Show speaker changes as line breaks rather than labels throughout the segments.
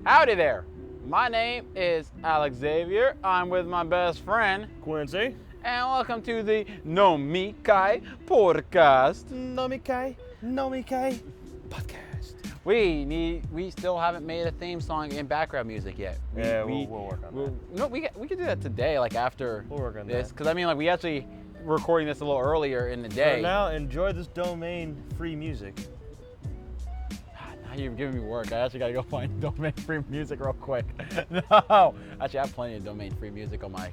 Howdy there. My name is Alex Xavier. I'm with my best friend,
Quincy.
and welcome to the Nomikai podcast.
Nomikai podcast.
We still haven't made a theme song in background music yet.
We'll work on that.
No, we could do that today, like after
We'll work on
this,
that.
because I mean, like we actually recording this a little earlier in the day.
For now, enjoy this domain-free music.
Now you're giving me work. I actually gotta go find domain-free music real quick. No, actually, I have plenty of domain-free music on my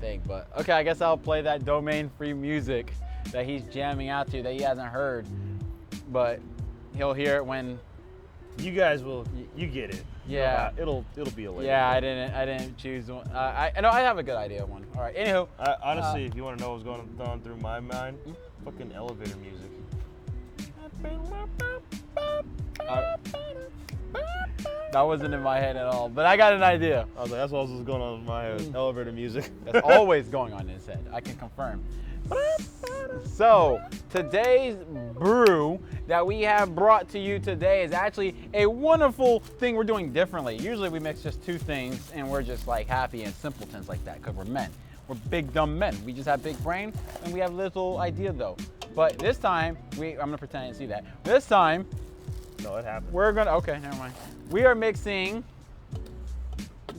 thing, but okay, I guess I'll play that domain-free music that he's jamming out to that he hasn't heard, but he'll hear it when.
You guys will. You get it.
Yeah.
It'll be a later.
Yeah, I didn't choose one. I know I have a good idea of one. All right. Anywho.
Honestly, if you want to know what's going through my mind, fucking elevator music.
That wasn't in my head at all, but I got an idea.
I was like, that's what was going on in my head. Elevator music.
That's always going on in his head. I can confirm. So, today's brew that we have brought to you today is actually a wonderful thing we're doing differently. Usually we mix just two things and we're just like happy and simpletons like that because we're men. We're big dumb men. We just have big brain and we have little idea though. But this time, I'm gonna pretend I didn't see that. This time,
No, it happened.
okay, never mind. We are mixing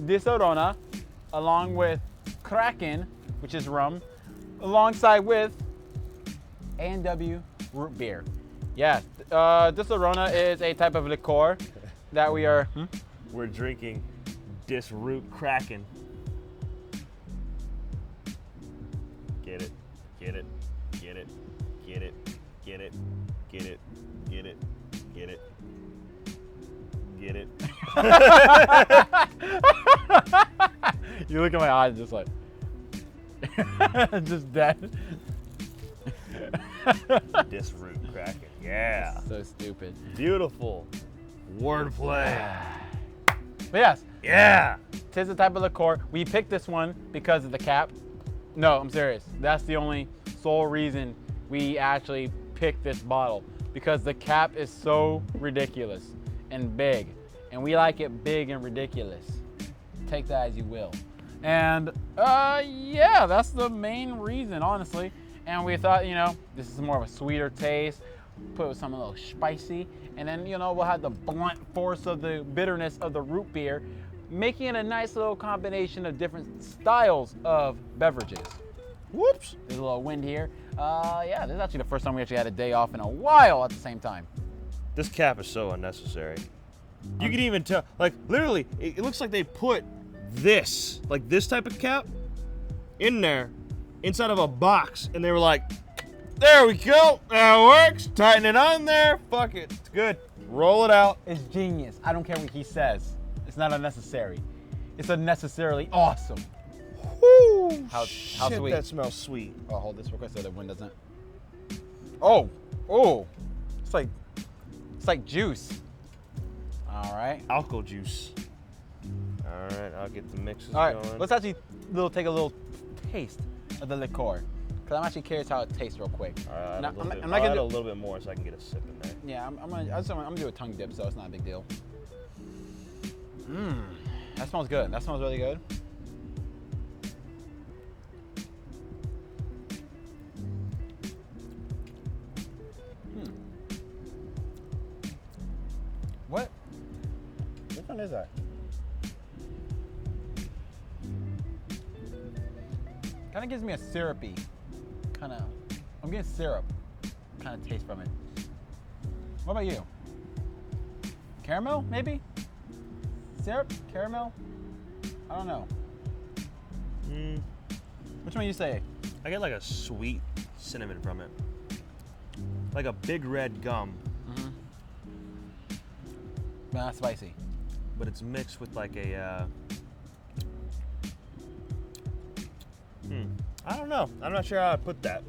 Disaronna along with Kraken, which is rum, alongside with A&W root beer. Yes, Disaronna is a type of liqueur that we are.
We're drinking Disroot Kraken. Get it. Get it. Get it. Get it. Get it. Get it. Get it. Get it. Get it.
You look at my eyes just like, just dead.
Disroot Kraken. Yeah.
So stupid.
Beautiful. Wordplay.
But yes,
Yeah.
tis the type of liqueur. We picked this one because of the cap. No, I'm serious. That's the only sole reason we actually picked this bottle, because the cap is so ridiculous and big, and we like it big and ridiculous. Take that as you will. And yeah, that's the main reason, honestly. And we thought, this is more of a sweeter taste, put with something a little spicy, and then, we'll have the blunt force of the bitterness of the root beer, making it a nice little combination of different styles of beverages. Whoops, there's a little wind here. Yeah, this is actually the first time we actually had a day off in a while at the same time.
This cap is so unnecessary. You can even tell, like, literally, it looks like they put this type of cap in there inside of a box, and they were like, there we go, that works, tighten it on there, fuck it, it's good, roll it out.
It's genius. I don't care what he says. It's not unnecessary. It's unnecessarily awesome.
Woo,
How
shit,
sweet.
that smells sweet.
Oh, hold this real quick so the wind doesn't. Oh, it's like juice. All right.
Alcohol juice. All right, I'll get the mixes
All right.
going.
Let's actually take a little taste of the liqueur, because I'm actually curious how it tastes real quick.
All right,
Now,
I'll
I'm not gonna
add
do-
a little bit more so I can get a sip in there.
Yeah, I'm gonna do a tongue dip, so it's not a big deal. That smells good. That smells really good. What? Which one is that? Kind of gives me a syrupy, I'm getting syrup kind of taste from it. What about you? Caramel, maybe? Syrup? Caramel? I don't know. Which one you say?
I get like a sweet cinnamon from it. Like a big red gum,
Not spicy.
but it's mixed with like a, I don't know. I'm not sure how I'd put that.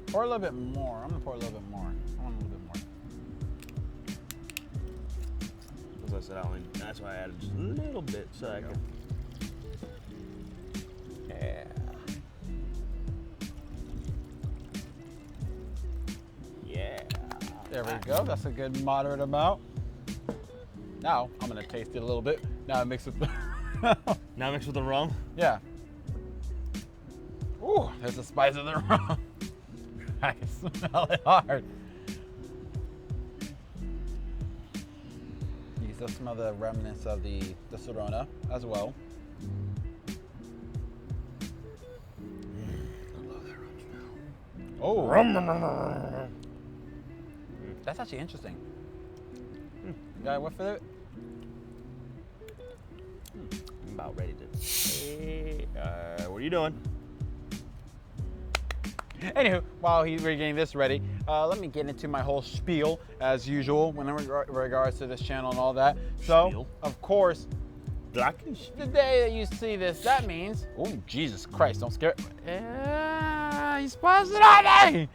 Pour a little bit more. I'm gonna pour a little bit more. I want a little bit more.
As I said, that's why I added just a little bit so I can. Yeah. Yeah.
There we go. That's a good moderate amount. Now I'm gonna taste it a little bit. Now I mix with the
Now mixed with the rum.
yeah. Ooh, there's the spice of the rum. I can smell it hard. You can still smell the remnants of the Disaronna as well.
I love that rum smell.
Oh,
Rum.
that's actually interesting. Got what for it?
I'm about ready to. Hey, what are you doing?
Anywho, while we're getting this ready, let me get into my whole spiel as usual when in regards to this channel and all that. So,
Spiel?
of course,
Blackish.
the day that you see this, that means, oh Jesus Christ, don't scare. He's buzzing on me.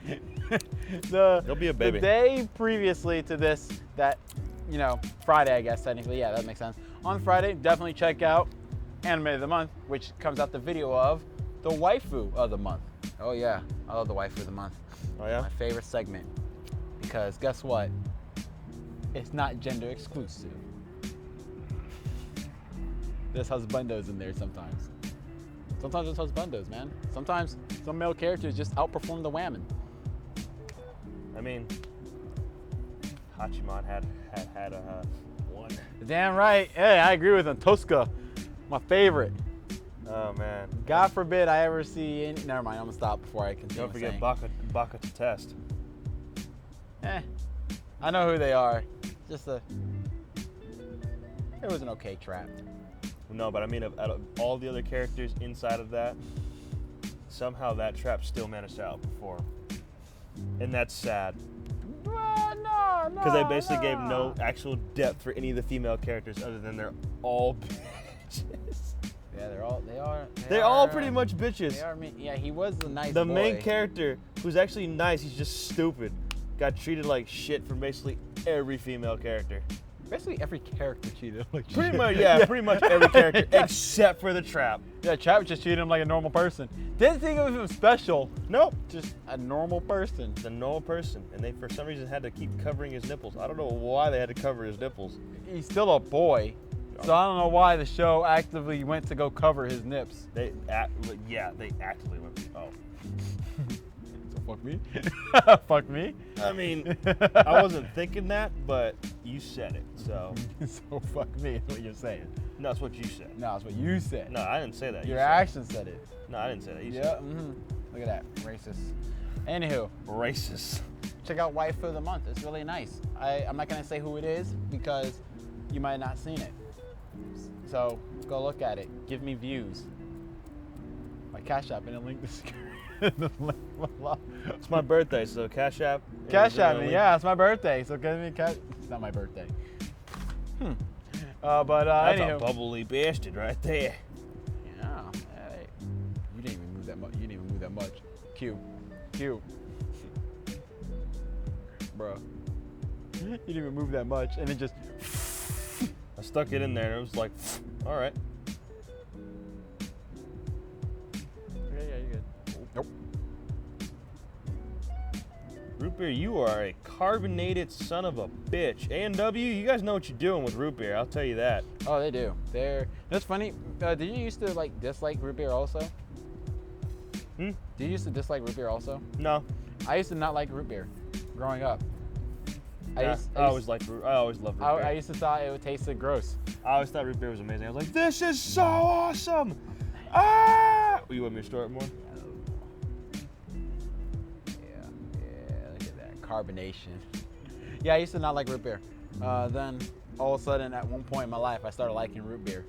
There'll be a baby.
The day previously to this, that Friday, I guess technically, yeah, that makes sense. On Friday, definitely check out Anime of the Month, which comes out the video of the waifu of the month. Oh yeah, I love the waifu of the month.
Oh yeah.
My favorite segment, because guess what? It's not gender exclusive. There's husbandos in there sometimes. Sometimes there's husbandos, man. Sometimes some male characters just outperform the women.
I mean, Hachiman had a one.
Damn right. Hey, I agree with him. Tosca, my favorite.
Oh man.
God forbid I ever see any. Never mind. I'm gonna stop before I continue.
Don't forget
saying.
Baka to test.
I know who they are. Just it was an okay trap.
No, but I mean, out of all the other characters inside of that, somehow that trap still managed to outperform, and that's sad.
Well, no.
Because they basically gave no actual depth for any of the female characters other than they're all bitches.
Yeah,
They're all pretty much bitches.
They are. Yeah, he was the nice
The
boy.
main character, who's actually nice, he's just stupid, got treated like shit from basically every female character.
Basically every character cheated him like
Pretty
shit.
much, yeah, pretty much every character except for the trap.
Yeah, Trap just treated him like a normal person. Didn't think of him special.
Nope.
Just a normal person.
The normal person, and they for some reason had to keep covering his nipples. I don't know why they had to cover his nipples.
He's still a boy. So I don't know why the show actively went to go cover his nips.
They actively went. Oh.
So fuck me. Fuck me.
I mean, I wasn't thinking that, but you said it, so.
So fuck me is what you're saying.
No, that's what you said.
No, that's what you said.
No, I didn't say that.
Your
You said
actions said it.
it. No, I didn't say that. You
Yeah.
said
Look at that. Racist. Anywho,
it. Racist.
check out Waifu of the Month. It's really nice. I'm not gonna say who it is because you might not have seen it. So go look at it. Give me views. My Cash App in a link below.
It's my birthday, so Cash App.
Cash App me, yeah, it's my birthday. So give me cash. It's not my birthday.
That's
anywho.
a bubbly bastard right there.
Yeah. Hey, you didn't even move that much. You didn't even move that much. Q. Bro. You didn't even move that much, and it just.
I stuck it in there, and it was like, all right.
Yeah, you're good. Nope.
Root beer, you are a carbonated son of a bitch. A&W, you guys know what you're doing with root beer. I'll tell you that.
Oh, they do. That's funny. Did you used to dislike root beer also?
Hmm?
Did you used to dislike root beer also?
No.
I used to not like root beer growing up.
I always loved root beer.
I used to thought it would taste gross.
I always thought root beer was amazing. I was like, this is so awesome. Ah! You want me to store it more?
Yeah, look at that carbonation. Yeah, I used to not like root beer. Then all of a sudden, at one point in my life, I started liking root beer.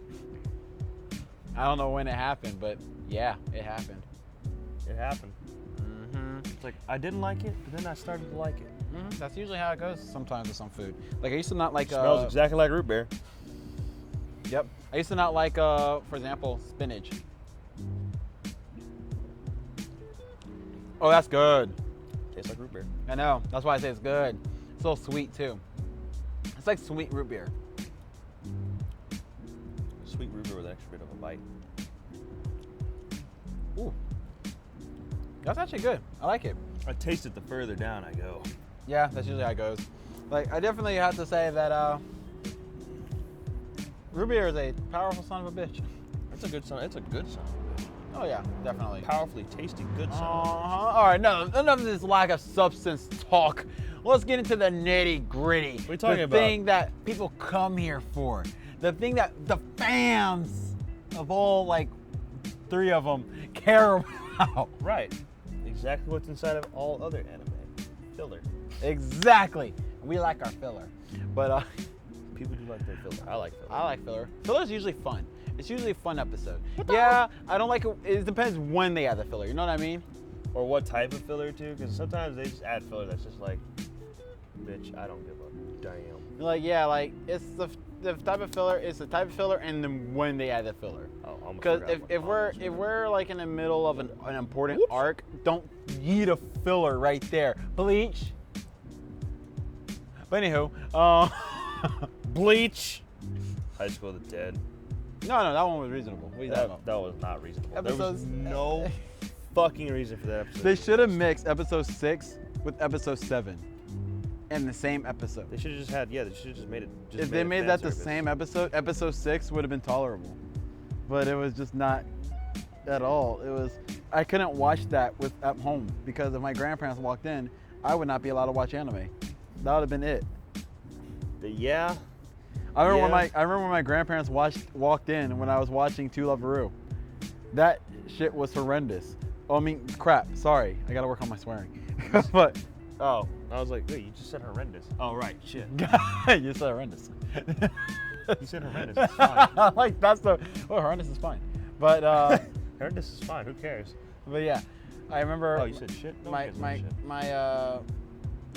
I don't know when it happened, but yeah, it happened.
It happened.
Mm-hmm.
It's like, I didn't like it, but then I started to like it.
Mm-hmm. That's usually how it goes sometimes with some food. Like I used to not like.
Smells exactly like root beer.
Yep. I used to not like, for example, spinach. Oh, that's good.
Tastes like root beer.
I know. That's why I say it's good. It's a little sweet too. It's like sweet root beer.
Sweet root beer with an extra bit of a bite.
Ooh. That's actually good. I like it.
I taste it the further down I go.
Yeah, that's usually how it goes. Like, I definitely have to say that Root beer is a powerful son of a bitch.
It's a good son. It's a good son.
Oh yeah, definitely.
Powerfully tasty, good son.
All right, no, enough of this lack of substance talk. Let's get into the nitty gritty.
What are you talking about?
The thing that people come here for. The thing that the fans of all, like, 3 of them care about.
Right. Exactly what's inside of all other anime. Filler.
Exactly. We like our filler. But
People do like their filler. I like filler.
I like filler. Filler's usually fun. It's usually a fun episode. Yeah, I don't like it. It depends when they add the filler. You know what I mean?
Or what type of filler too, because sometimes they just add filler that's just like, bitch, I don't give a damn.
Like, yeah, like, it's the type of filler, it's the type of filler, and then when they add the filler.
Oh, almost
because
forgot
if we're like in the middle of an important arc, don't yeet a filler right there. Bleach. But anywho,
Bleach. High School of the Dead.
no, that one was reasonable. What are you talking about?
That was not reasonable. There
Episodes-
was no fucking reason for that episode.
They should have mixed episode 6 with episode 7 in the same episode.
They should have just had, they should have just made it. Just
If they made
fan
that the
service.
same episode 6 would have been tolerable. But it was just not at all. I couldn't watch that at home because if my grandparents walked in, I would not be allowed to watch anime. That would have been it.
Yeah.
I remember when my grandparents walked in when I was watching To Love Ru. That shit was horrendous. Oh, I mean, crap. Sorry, I gotta work on my swearing. But
Oh, I was like, wait, you just said horrendous. Oh, right, shit.
you said horrendous.
You said horrendous. It's fine.
Like horrendous is fine. But
Horrendous is fine. Who cares?
but yeah, I remember.
Oh, you said shit. No one cares about shit.
my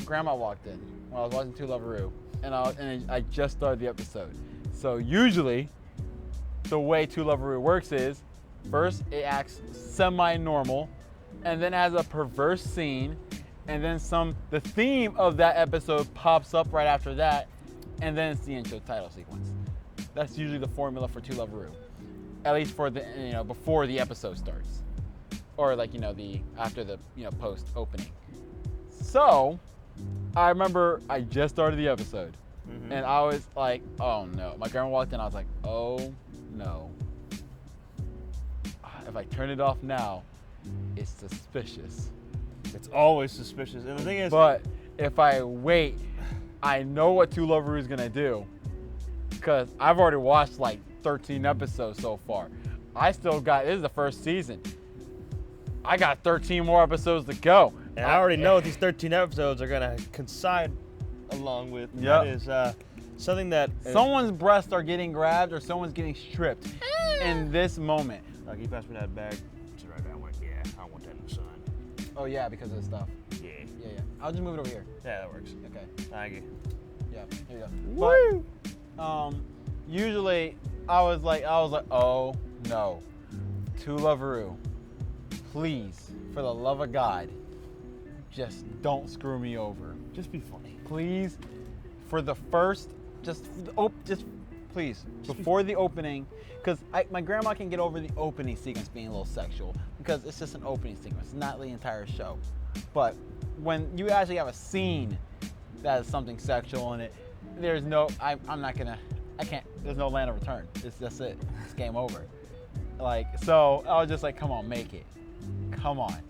grandma walked in when I was watching To Love Ru, and I just started the episode. So usually, the way To Love Ru works is, first it acts semi-normal, and then has a perverse scene, and then the theme of that episode pops up right after that, and then it's the intro title sequence. That's usually the formula for To Love Ru, at least for the before the episode starts, or like after the post opening. So I remember I just started the episode, and I was like, oh no. My grandma walked in, I was like, oh no. If I turn it off now, it's suspicious.
It's always suspicious. And the thing is,
But if I wait, I know what To Love Ru is gonna do, because I've already watched like 13 episodes so far. This is the first season. I got 13 more episodes to go.
and I already know what these 13 episodes are gonna coincide along with. And
Yep.
That is something that
Someone's breasts are getting grabbed or someone's getting stripped in this moment.
Can you pass me that bag? It's right there. Yeah, I want that in the sun.
Oh yeah, because of the stuff.
Yeah.
Yeah. I'll just move it over here.
Yeah, that works.
Okay.
Thank you.
Yeah. Here you go.
Woo!
But usually I was like, oh no, To Love Ru, please, for the love of God, just don't screw me over.
Just be funny.
Please, for the first, please, before the opening, because my grandma can get over the opening sequence being a little sexual, because it's just an opening sequence, not the entire show. But when you actually have a scene that has something sexual in it, there's no, I can't, there's no land of return. It's just it. It's game over. So I was just like, come on, make it. Come on.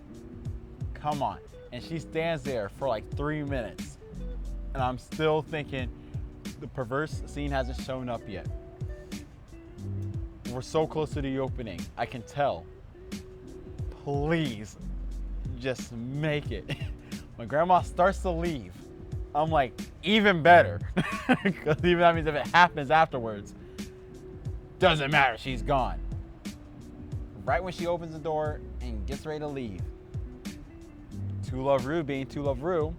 And she stands there for like 3 minutes. And I'm still thinking, the perverse scene hasn't shown up yet. We're so close to the opening. I can tell. Please, just make it. When grandma starts to leave, I'm like, even better. Because even that means if it happens afterwards, doesn't matter, she's gone. Right when she opens the door and gets ready to leave, To Love Ru being To Love Ru,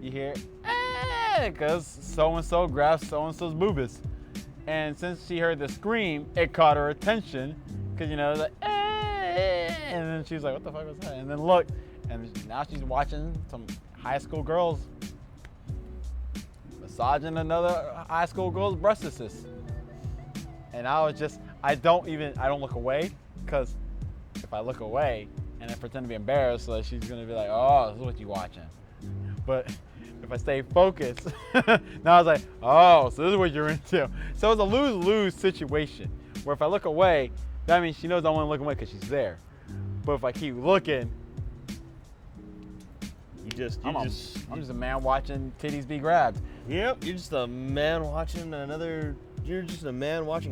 you hear, because so-and-so grabs so-and-so's boobas. And since she heard the scream, it caught her attention, because, like, and then she's like, what the fuck was that? And then look, and now she's watching some high school girls massaging another high school girl's breastises. And I don't look away, because if I look away and I pretend to be embarrassed, so she's gonna be like, oh, this is what you watching. But if I stay focused, now I was like, oh, so this is what you're into. So it's a lose-lose situation where if I look away, that means she knows I want to look away because she's there. But if I keep looking, I'm just a man watching titties be grabbed.
Yep, you're just a man watching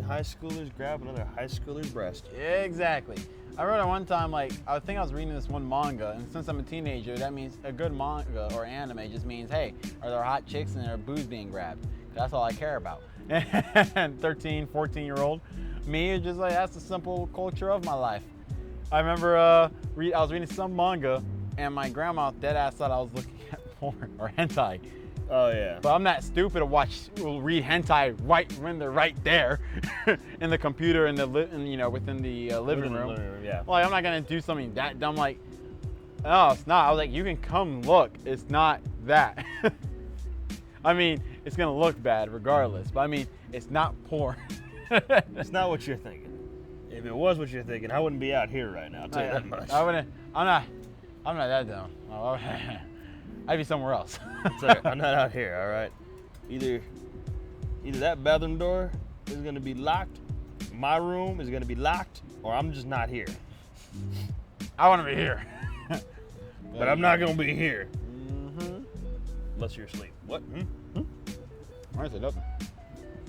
high schoolers grab another high schooler's breast.
Exactly. I wrote at one time, like, I think I was reading this one manga, and since I'm a teenager, that means a good manga or anime just means, hey, are there hot chicks and are boobs being grabbed? That's all I care about. And 13, 14-year-old me is just like, that's the simple culture of my life. I remember I was reading some manga, and my grandma dead-ass thought I was looking at porn or hentai.
Oh yeah.
But I'm not stupid to read hentai right when they're right there in the computer in the within the living room.
Yeah.
Like I'm not gonna do something that dumb. Like, oh, it's not. I was like, you can come look. It's not that. I mean, it's gonna look bad regardless. But I mean, it's not porn.
It's not what you're thinking. If it was what you're thinking, I wouldn't be out here right now. I'll tell you that much.
I'm not that dumb. I'd be somewhere else.
I'm not out here, all right? Either that bathroom door is gonna be locked, my room is gonna be locked, or I'm just not here.
I wanna be here.
But I'm not gonna be here.
Mm-hmm.
Unless you're asleep. What?
I said nothing.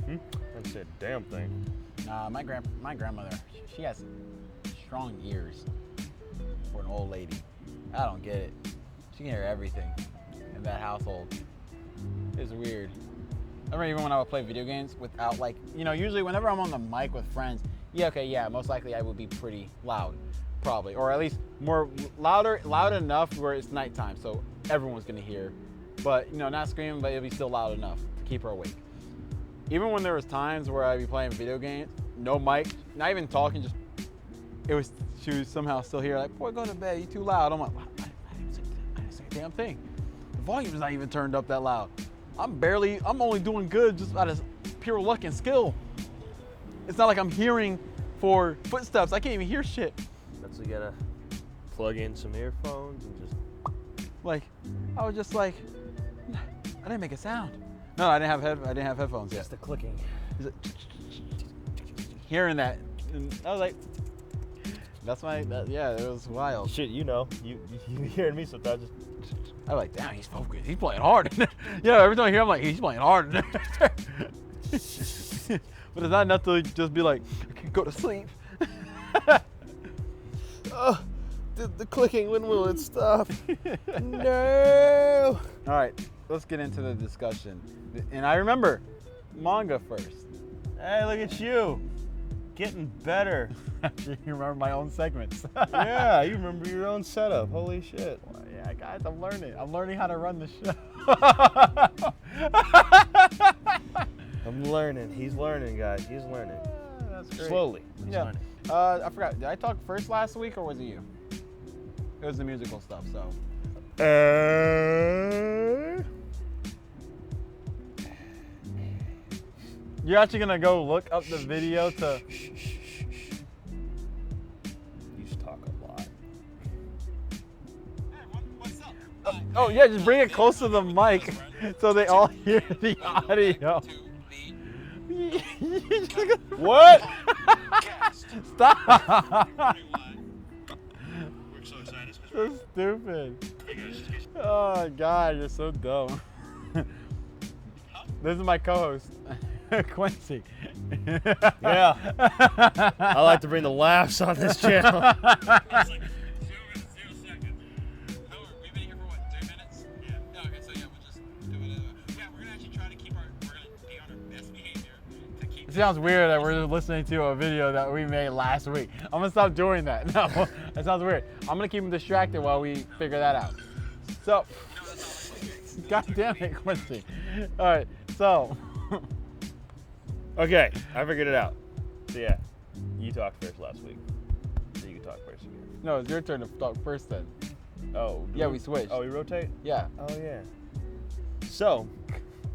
I said damn thing.
My grandmother, she has strong ears for an old lady. I don't get it. She can hear everything in that household. It's weird. I remember even when I would play video games without usually whenever I'm on the mic with friends, most likely I would be pretty loud, probably. Or at least loud enough where it's nighttime, so everyone's gonna hear. But, not screaming, but it'll be still loud enough to keep her awake. Even when there was times where I'd be playing video games, no mic, not even talking, she was somehow still here, like, boy, go to bed, you too loud. I'm like, I didn't say a damn thing. The volume's not even turned up that loud. I'm only doing good just out of pure luck and skill. It's not like I'm hearing for footsteps. I can't even hear shit.
That's you gotta plug in some earphones and just...
I was just like, I didn't make a sound. No, I didn't have headphones yet.
Just the clicking.
Hearing that, and I was like, it was wild.
Shit, you hearing me sometimes.
I'm like, damn, he's focused. He's playing hard. Every time I hear him, like, he's playing hard. But it's not enough to just be like, I can go to sleep.
Oh, the clicking, when will it stop? No.
All right, let's get into the discussion. And I remember manga first.
Hey, look at you. Getting better.
You remember my own segments.
Yeah, you remember your own setup. Holy shit.
Well, yeah, guys, I'm learning. I'm learning how to run the show.
I'm learning. He's learning, guys. He's learning.
That's great.
Slowly. He's learning.
I forgot. Did I talk first last week or was it you? It was the musical stuff, so. You're actually gonna go look up the video to.
You talk a lot.
Oh yeah, just bring it close to the mic so they all hear the audio.
What?
Stop! So stupid. Oh God, you're so dumb. This is my co-host, Quincy.
Yeah. I like to bring the laughs on this channel.
It's like 0 seconds. No, we've been here for what, 3 minutes? Yeah. Okay, so yeah, we'll just do it. Yeah, we're gonna actually try to be on our best behavior to keep.
It sounds weird that we're listening to a video that we made last week. I'm gonna stop doing that. No, that sounds weird. I'm gonna keep them distracted while we figure that out. So, God damn it, Quincy. All right, so.
Okay, I figured it out. So yeah, you talked first last week. So you can talk first again.
No, it's your turn to talk first then.
Oh.
Yeah, we switched.
Oh, we rotate?
Yeah.
Oh yeah. So,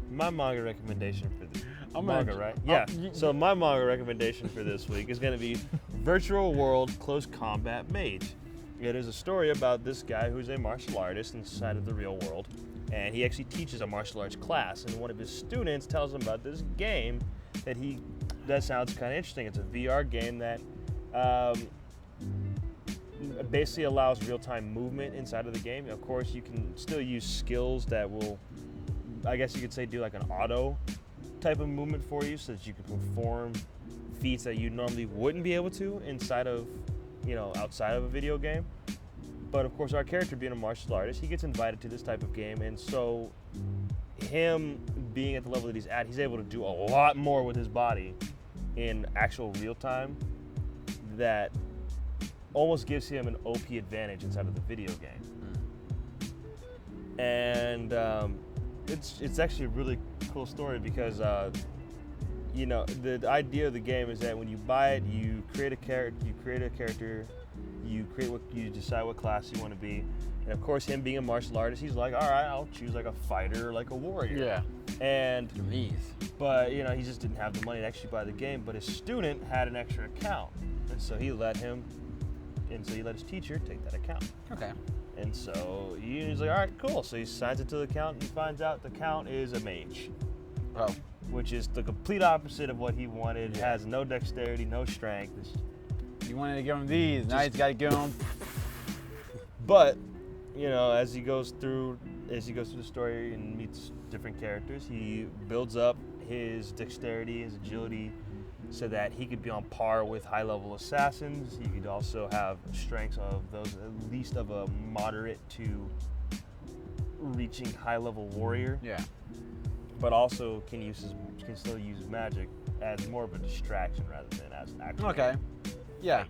my manga recommendation for this right? Yeah. So my manga recommendation for this week is gonna be Virtual World Close Combat Mage. It is a story about this guy who's a martial artist inside of the real world, and he actually teaches a martial arts class. And one of his students tells him about this game that sounds kind of interesting. It's a VR game that basically allows real-time movement inside of the game. Of course, you can still use skills that will, I guess you could say, do like an auto type of movement for you, so that you can perform feats that you normally wouldn't be able to inside of, outside of a video game. But of course, our character being a martial artist, he gets invited to this type of game, and so him being at the level that he's at, he's able to do a lot more with his body in actual real time that almost gives him an OP advantage inside of the video game. And it's actually a really cool story because the idea of the game is that when you buy it, you create a character, you decide what class you want to be. And of course, him being a martial artist, he's like, all right, I'll choose like a fighter or like a warrior.
Yeah.
And but he just didn't have the money to actually buy the game. But his student had an extra account, and so he let his teacher take that account.
Okay.
And so he's like, all right, cool. So he signs it to the account, and he finds out the account is a mage.
Oh.
Which is the complete opposite of what he wanted.
Yeah.
Has no dexterity, no strength.
You wanted to give him these. Now he's got to give him.
But as he goes through the story and meets different characters, he builds up his dexterity, his agility, so that he could be on par with high-level assassins. He could also have strengths of those at least of a moderate to reaching high-level warrior.
Yeah.
But also can still use magic as more of a distraction rather than as an actual.
Okay. Yeah.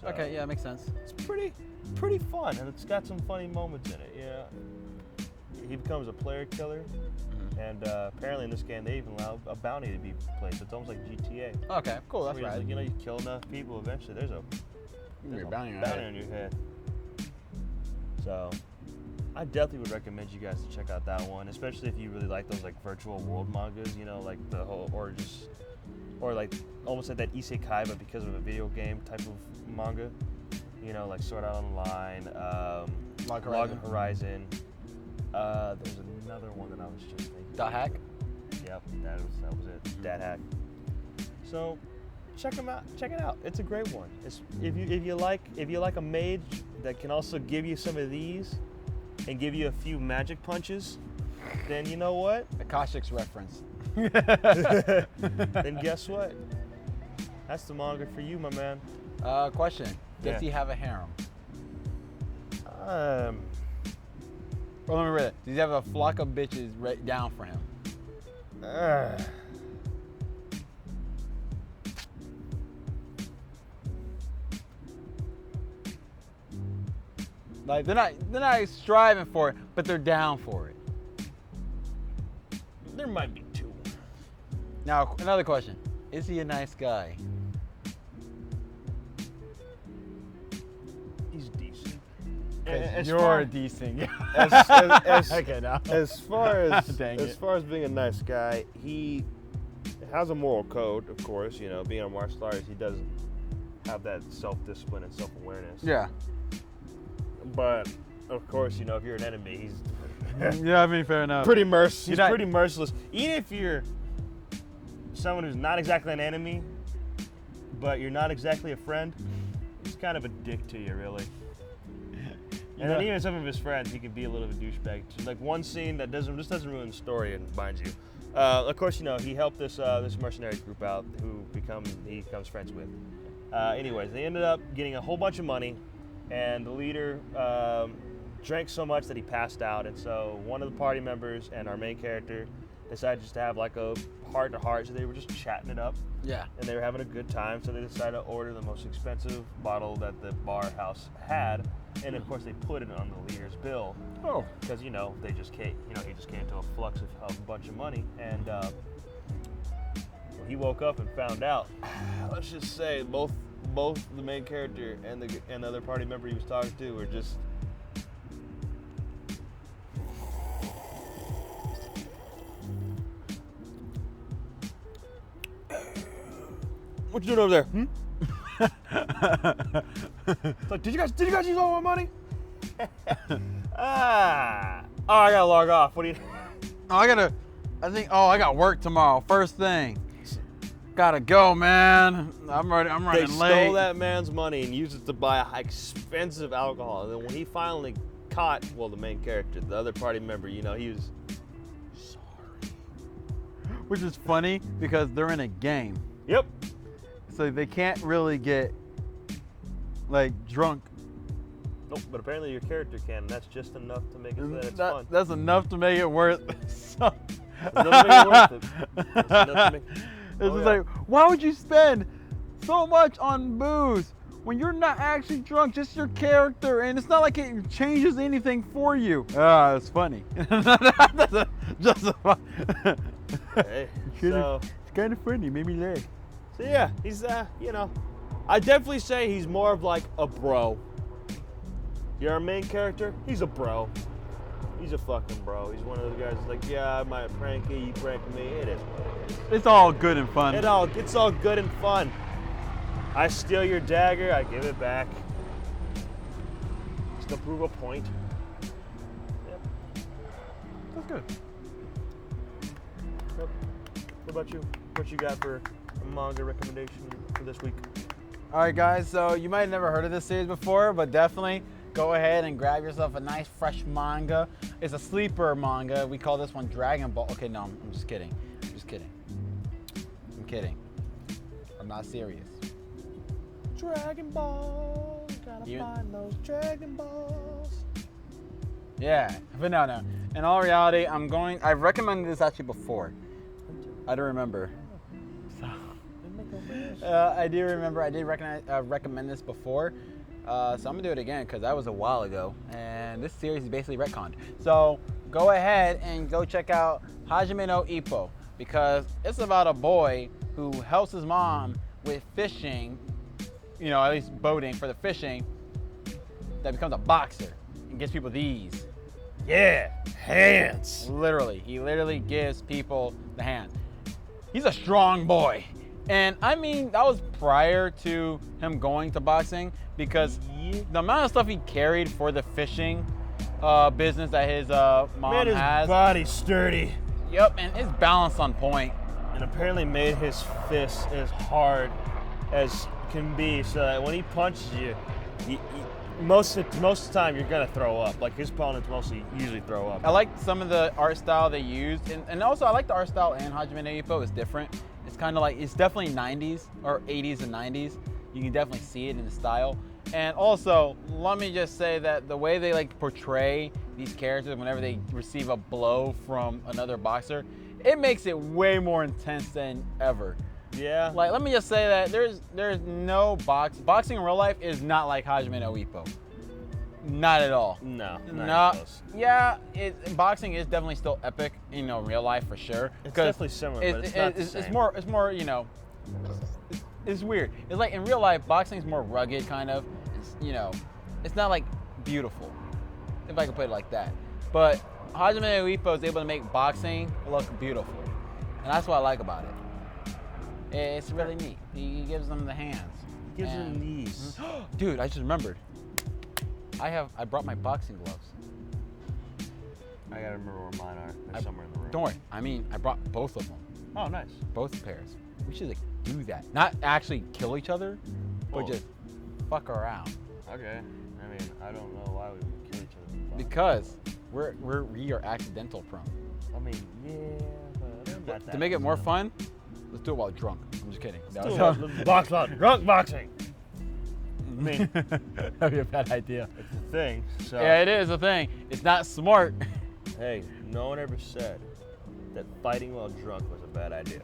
So
Okay. Yeah, makes sense.
it's pretty fun, and it's got some funny moments in it. He becomes a player killer, and apparently in this game they even allow a bounty to be placed. It's almost like GTA.
Okay. Cool. That's
Where
right.
you kill enough people, eventually there's a
Bounty
on your head. So I definitely would recommend you guys to check out that one, especially if you really like those like virtual world mangas, like the whole, or like almost like that isekai, but because of a video game type of manga, like Sword Art Online, Log Horizon. There's another one that I was just thinking.
Dot hack.
Yep, that was it. Dat hack. So check them out. Check it out. It's a great one. If you like a mage that can also give you some of these and give you a few magic punches, then you know what?
Akashic's reference.
Then guess what? That's the manga for you, my man.
Question. Does
Yeah.
he have a harem? Well, let me read it. Does he have a flock of bitches right down for him? Like they're not striving for it, but they're down for it.
There might be two.
Now, another question. Is he a nice guy?
He's decent.
You're decent.
Okay,
now.
As far as
Dang
as
it.
far as being a nice guy, he has a moral code, of course. Being a martial artist, he does have that self-discipline and self-awareness.
Yeah.
But of course, if you're an enemy, he's
Yeah, I mean, fair enough.
pretty merciless. He's
not-
pretty merciless. Even if you're someone who's not exactly an enemy, but you're not exactly a friend, he's kind of a dick to you, really. And then even some of his friends, he can be a little bit of a douchebag. Like one scene that doesn't ruin the story and binds you. Of course, he helped this mercenary group out, who he becomes friends with. Anyways, they ended up getting a whole bunch of money, and the leader drank so much that he passed out. And so one of the party members and our main character decided just to have like a heart-to-heart. So they were just chatting it up.
Yeah.
And they were having a good time, so they decided to order the most expensive bottle that the bar house had, and of course they put it on the leader's bill.
Oh.
Because they just came, he just came to a flux of a bunch of money, and when he woke up and found out, let's just say both the main character and the other party member he was talking to were just. What you doing over there? It's like, did you guys use all my money? Oh, I gotta log off. What do you?
Oh, I got work tomorrow. First thing. Gotta go, man. I'm running
They
late.
stole that man's money and used it to buy expensive alcohol. And then when he finally caught, well, the main character, the other party member, you know, he was sorry.
Which is funny because they're in a game.
Yep.
So they can't really get like drunk.
Nope, but apparently your character can. And that's just enough to make it so that it's fun.
That's enough to make it worth so.
That's enough to make it worth it. That's enough to make-
It's just like, why would you spend so much on booze when you're not actually drunk, just your character, and it's not like it changes anything for you? Ah, it's funny.
Hey, so
It's kind of funny, made me laugh.
So yeah, he's you know, I definitely say he's more of like a bro. You're our main character, he's a bro. He's a fucking bro. He's one of those guys that's like, yeah, I might prank you, you prank me. It is what it is.
It's all good and fun.
It's all good and fun. I steal your dagger, I give it back. Just to prove a point. Yep.
That's good.
Yep. What about you? What you got for a manga recommendation for this week?
All right, guys. So you might have never heard of this series before, but definitely go ahead and grab yourself a nice fresh manga. It's a sleeper manga. We call this one Dragon Ball. Okay, no, I'm just kidding. I'm just kidding. I'm kidding. I'm not serious.
Dragon Ball, gotta find those Dragon Balls.
Yeah, but no. In all reality, I've recommended this actually before. I don't remember. So, I do remember I did recommend this before. So I'm gonna do it again because that was a while ago, and this series is basically retconned. So go ahead and go check out Hajime no Ippo because it's about a boy who helps his mom with fishing, you know, at least boating for the fishing, that becomes a boxer and gives people these.
Yeah, hands.
Literally, he literally gives people the hands. He's a strong boy. And I mean, that was prior to him going to boxing because the amount of stuff he carried for the fishing business that his mom
Man, his
has.
body's sturdy.
Yep, and his balance on point.
And apparently made his fist as hard as can be so that when he punches you, most of the time you're gonna throw up. Like his opponents usually throw up.
I like some of the art style they used, and also I like the art style in Hajime no Ippo. It's different. It's kind of like, it's definitely 90s or 80s and 90s. You can definitely see it in the style. And also, let me just say that the way they like portray these characters whenever they receive a blow from another boxer, it makes it way more intense than ever.
Yeah.
Like, let me just say that there's no boxing in real life is not like Hajime no Ippo. Not at all.
No.
Yeah, boxing is definitely still epic, you know, in real life for sure.
It's definitely similar, but it's not the same.
It's more, you know, it's weird. It's like in real life, boxing is more rugged, kind of. It's, you know, it's not like beautiful, if I can put it like that. But Hajime no Ippo is able to make boxing look beautiful, and that's what I like about it. It's really neat. He gives them the hands.
He gives them these.
Dude, I just remembered. I brought my boxing gloves.
I gotta remember where mine are. They're somewhere in the room.
Don't worry. I mean, I brought both of them.
Oh, nice.
Both pairs. We should like do that. Not actually kill each other, but just fuck around.
Okay. I mean, I don't know why we would kill each other.
Because we are accidental prone.
I mean, yeah, but not that
To make it more fun, let's do it while drunk. I'm just kidding.
Box out. Drunk boxing. I mean,
that'd be a bad idea.
it's a thing. So
Yeah, it is a thing. It's not smart.
hey, no one ever said that fighting while drunk was a bad idea.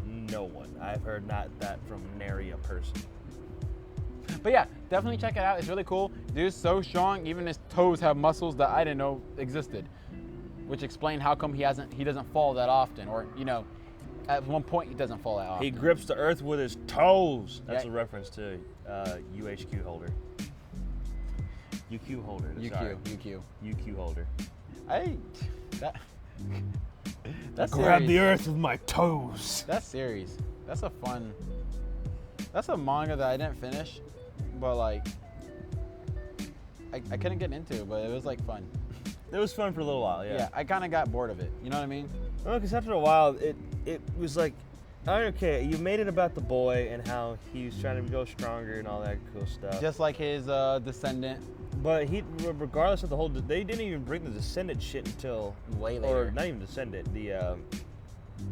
No one. I've heard not that from nary a person.
But yeah, definitely check it out. It's really cool. Dude's so strong, even his toes have muscles that I didn't know existed, which explain how come he doesn't fall that often, or you know, at one point he doesn't fall that often.
He grips the earth with his toes. That's
Yeah.
a reference to UHQ holder. UQ holder. Sorry. UQ holder.
That's
Grab
serious.
the earth with my toes.
That's serious. That's a manga that I didn't finish, but like I couldn't get into it, but it was like fun.
It was fun for a little while,
Yeah, I kind of got bored of it. You know what I mean?
Well, because after a while, it was like, okay, you made it about the boy and how he was trying to go stronger and all that cool stuff.
Just like his descendant.
But regardless of the whole, they didn't even bring the descendant shit until
Way later.
Or not even descendant. They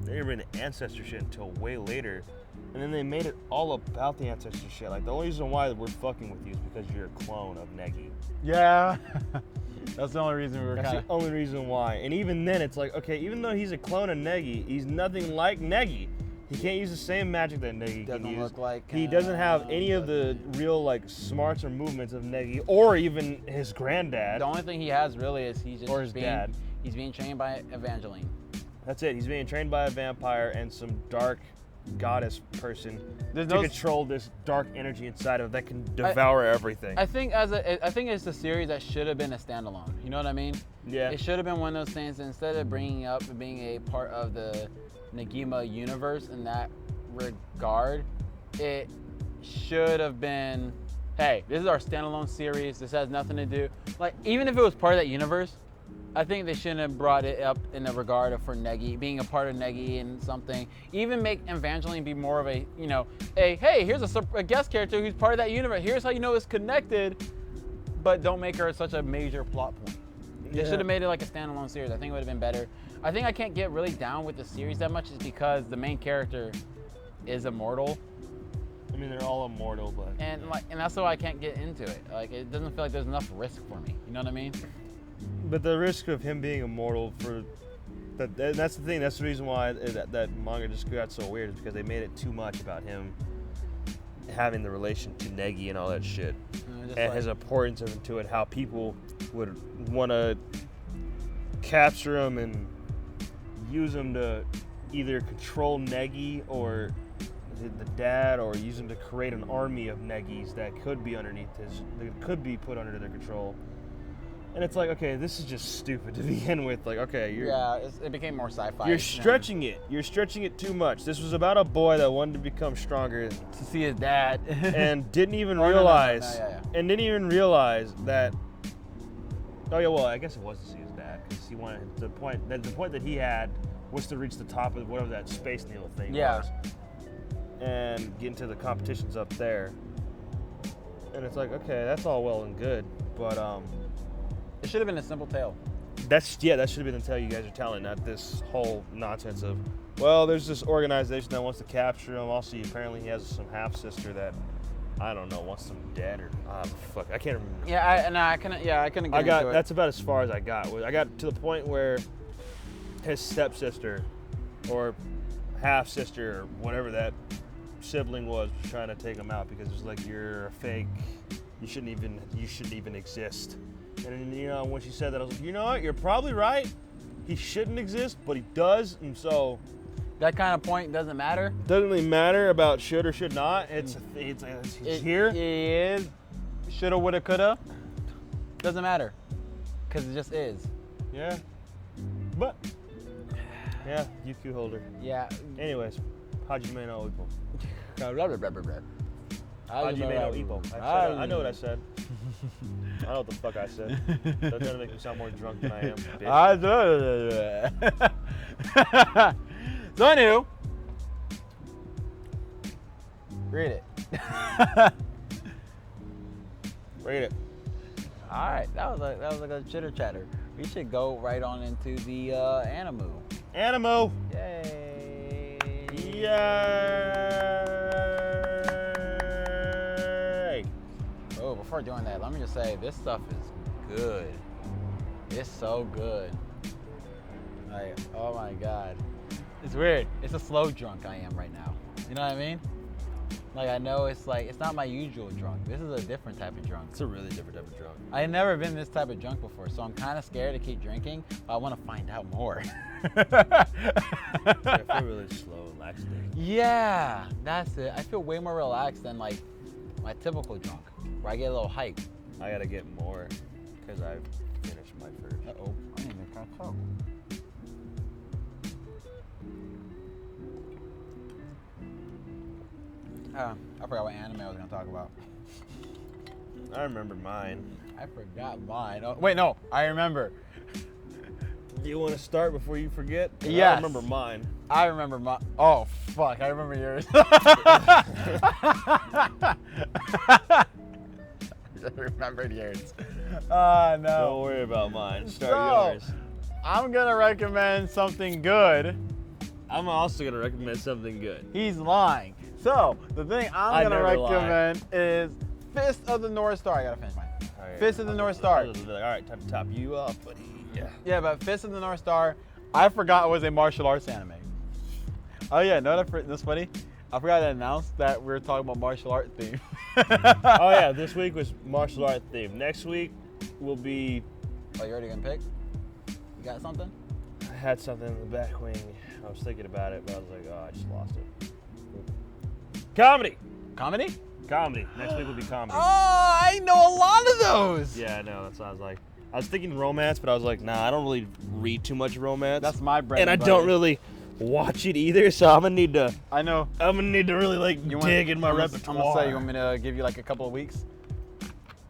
didn't bring the ancestor shit until way later, and then they made it all about the ancestor shit. Like the only reason why we're fucking with you is because you're a clone of Negi.
Yeah. That's the only reason we were
That's
kind
the only reason why. And even then, it's like, okay, even though he's a clone of Negi, he's nothing like Negi. He can't use the same magic that Negi can use.
look like
He doesn't have any of the real like smarts or movements of Negi, or even his granddad.
The only thing he has really is he's just
Or his dad.
He's being trained by Evangeline.
That's it. He's being trained by a vampire and some dark goddess person to control this dark energy inside of it that can devour everything.
I think it's a series that should have been a standalone. You know what I mean?
Yeah.
It should have been one of those things instead of bringing up and being a part of the Negima universe in that regard. It should have been, hey, this is our standalone series. This has nothing to do. Like, even if it was part of that universe, I think they shouldn't have brought it up in the regard of for Negi, being a part of Negi and something. Even make Evangeline be more of a, you know, hey, here's a guest character who's part of that universe. Here's how you know it's connected, but don't make her such a major plot point. They should have made it like a standalone series. I think it would have been better. I think I can't get really down with the series that much is because the main character is immortal.
I mean, they're all immortal, but
And that's why I can't get into it. Like, it doesn't feel like there's enough risk for me. You know what I mean?
But the risk of him being immortal that's the thing. That's the reason why that manga just got so weird, is because they made it too much about him having the relation to Negi and all that shit, and his importance to it. How people would want to capture him and use him to either control Negi or the dad, or use him to create an army of Negis that could be that could be put under their control. And it's like, okay, this is just stupid to begin with. Like, okay,
it became more sci-fi.
You're stretching it. You're stretching it too much. This was about a boy that wanted to become stronger
to see his dad,
and didn't even realize, and didn't even realize that. Oh yeah, well, I guess it was to see his dad, because he wanted the point that he had was to reach the top of whatever that space needle thing was, and get into the competitions up there. And it's like, okay, that's all well and good, but
it should have been a simple tale.
that should have been the tale you guys are telling, not this whole nonsense of, well, there's this organization that wants to capture him. Also, apparently he has some half sister that, I don't know, wants him dead or fuck, I can't remember.
I couldn't get into it.
That's about as far as I got. I got to the point where his stepsister or half sister or whatever that sibling was trying to take him out, because it was like, you're a fake. You shouldn't even exist. And then, you know, when she said that, I was like, you know what? You're probably right. He shouldn't exist, but he does, and so
that kind of point doesn't matter.
Doesn't really matter about should or should not. It's here.
It is. Shoulda, woulda, coulda. Doesn't matter, because it just is.
Yeah. But yeah, UQ holder.
Yeah.
Anyways, Hajime no Ippo.
Hajime
no Ippo. I know what I said. I know what the fuck I said. That's gonna make me sound more drunk than I am. Bitch.
So anywho, read it.
Read it.
All right, that was like a chitter chatter. We should go right on into the Animu.
Animo.
Yay!
Yay!
Oh, before doing that, let me just say this stuff is good. It's so good. Like, oh my god. It's weird. It's a slow drunk I am right now. You know what I mean? Like, I know it's not my usual drunk. This is a different type of drunk.
It's a really different type of drunk.
I've never been this type of drunk before, so I'm kind of scared to keep drinking, but I want to find out more.
I feel really slow, relaxed.
Yeah, that's it. I feel way more relaxed than like my typical drunk, where I get a little hype.
I gotta get more, because I've finished my first.
Uh-oh, I need to catch up. I forgot what anime I was gonna talk about.
I remember mine.
I forgot mine. Oh, wait, no, I remember.
Do you want to start before you forget?
Yes.
I remember mine.
I remember my. Oh fuck! I remember yours. I remembered yours. No.
Don't worry about mine. Start
So,
yours.
I'm gonna recommend something good.
I'm also gonna recommend something good.
He's lying. So the thing
I
I'm gonna
never lie.
recommend is Fist of the North Star. I gotta finish mine.
All right.
Fist of the North Star.
All right, time to top you up, buddy. Yeah.
Yeah, but Fist of the North Star, I forgot it was a martial arts anime. Oh yeah, no, that's funny. I forgot to announce that we were talking about martial art theme.
Oh yeah, this week was martial art theme. Next week will be.
Oh, you already gonna pick? You got something?
I had something in the back wing. I was thinking about it, but I was like, oh, I just lost it. Comedy.
Comedy?
Comedy. Next week will be comedy.
Oh, I know a lot of those.
Yeah, I know. That's what I was like. I was thinking romance, but I was like, nah, I don't really read too much romance.
That's my bread.
and I don't really watch it either, so I'm gonna need to.
I know.
I'm gonna need to really like dig in my repertoire.
I'm gonna say, you want me to give you like a couple of weeks?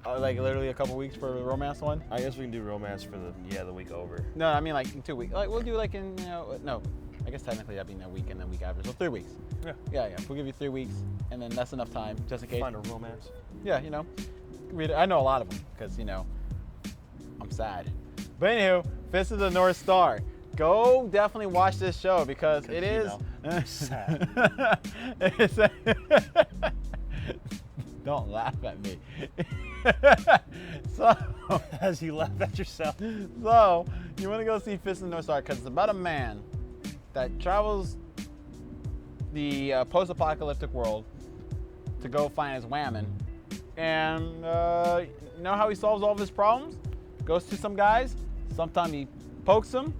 Like literally a couple of weeks for the romance one?
I guess we can do romance for the week over.
No, I mean like in 2 weeks. Like we'll do like in no. I guess technically that'd be a week and then week after. So 3 weeks.
Yeah.
Yeah. We'll give you 3 weeks, and then that's enough time just in case.
Find a romance.
Yeah, I know a lot of them because I'm sad. But anywho, Fist of the North Star. Go definitely watch this show because it is
sad.
Don't laugh at me. So,
As you laugh at yourself.
so you want to go see Fist of the North Star because it's about a man that travels the post-apocalyptic world to go find his whammon. And you know how he solves all of his problems? Goes to some guys. Sometimes he pokes them.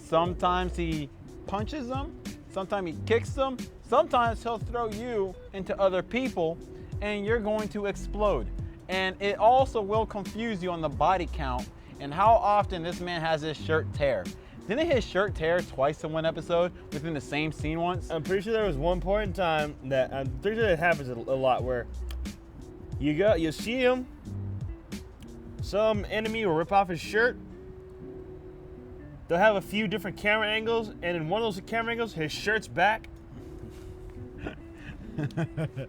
Sometimes he punches them. Sometimes he kicks them. Sometimes he'll throw you into other people and you're going to explode. And it also will confuse you on the body count and how often this man has his shirt tear. Didn't his shirt tear twice in one episode within the same scene once?
I'm pretty sure there was one point in time that I'm pretty sure it happens a lot where you see him, some enemy will rip off his shirt. They'll have a few different camera angles, and in one of those camera angles, his shirt's back.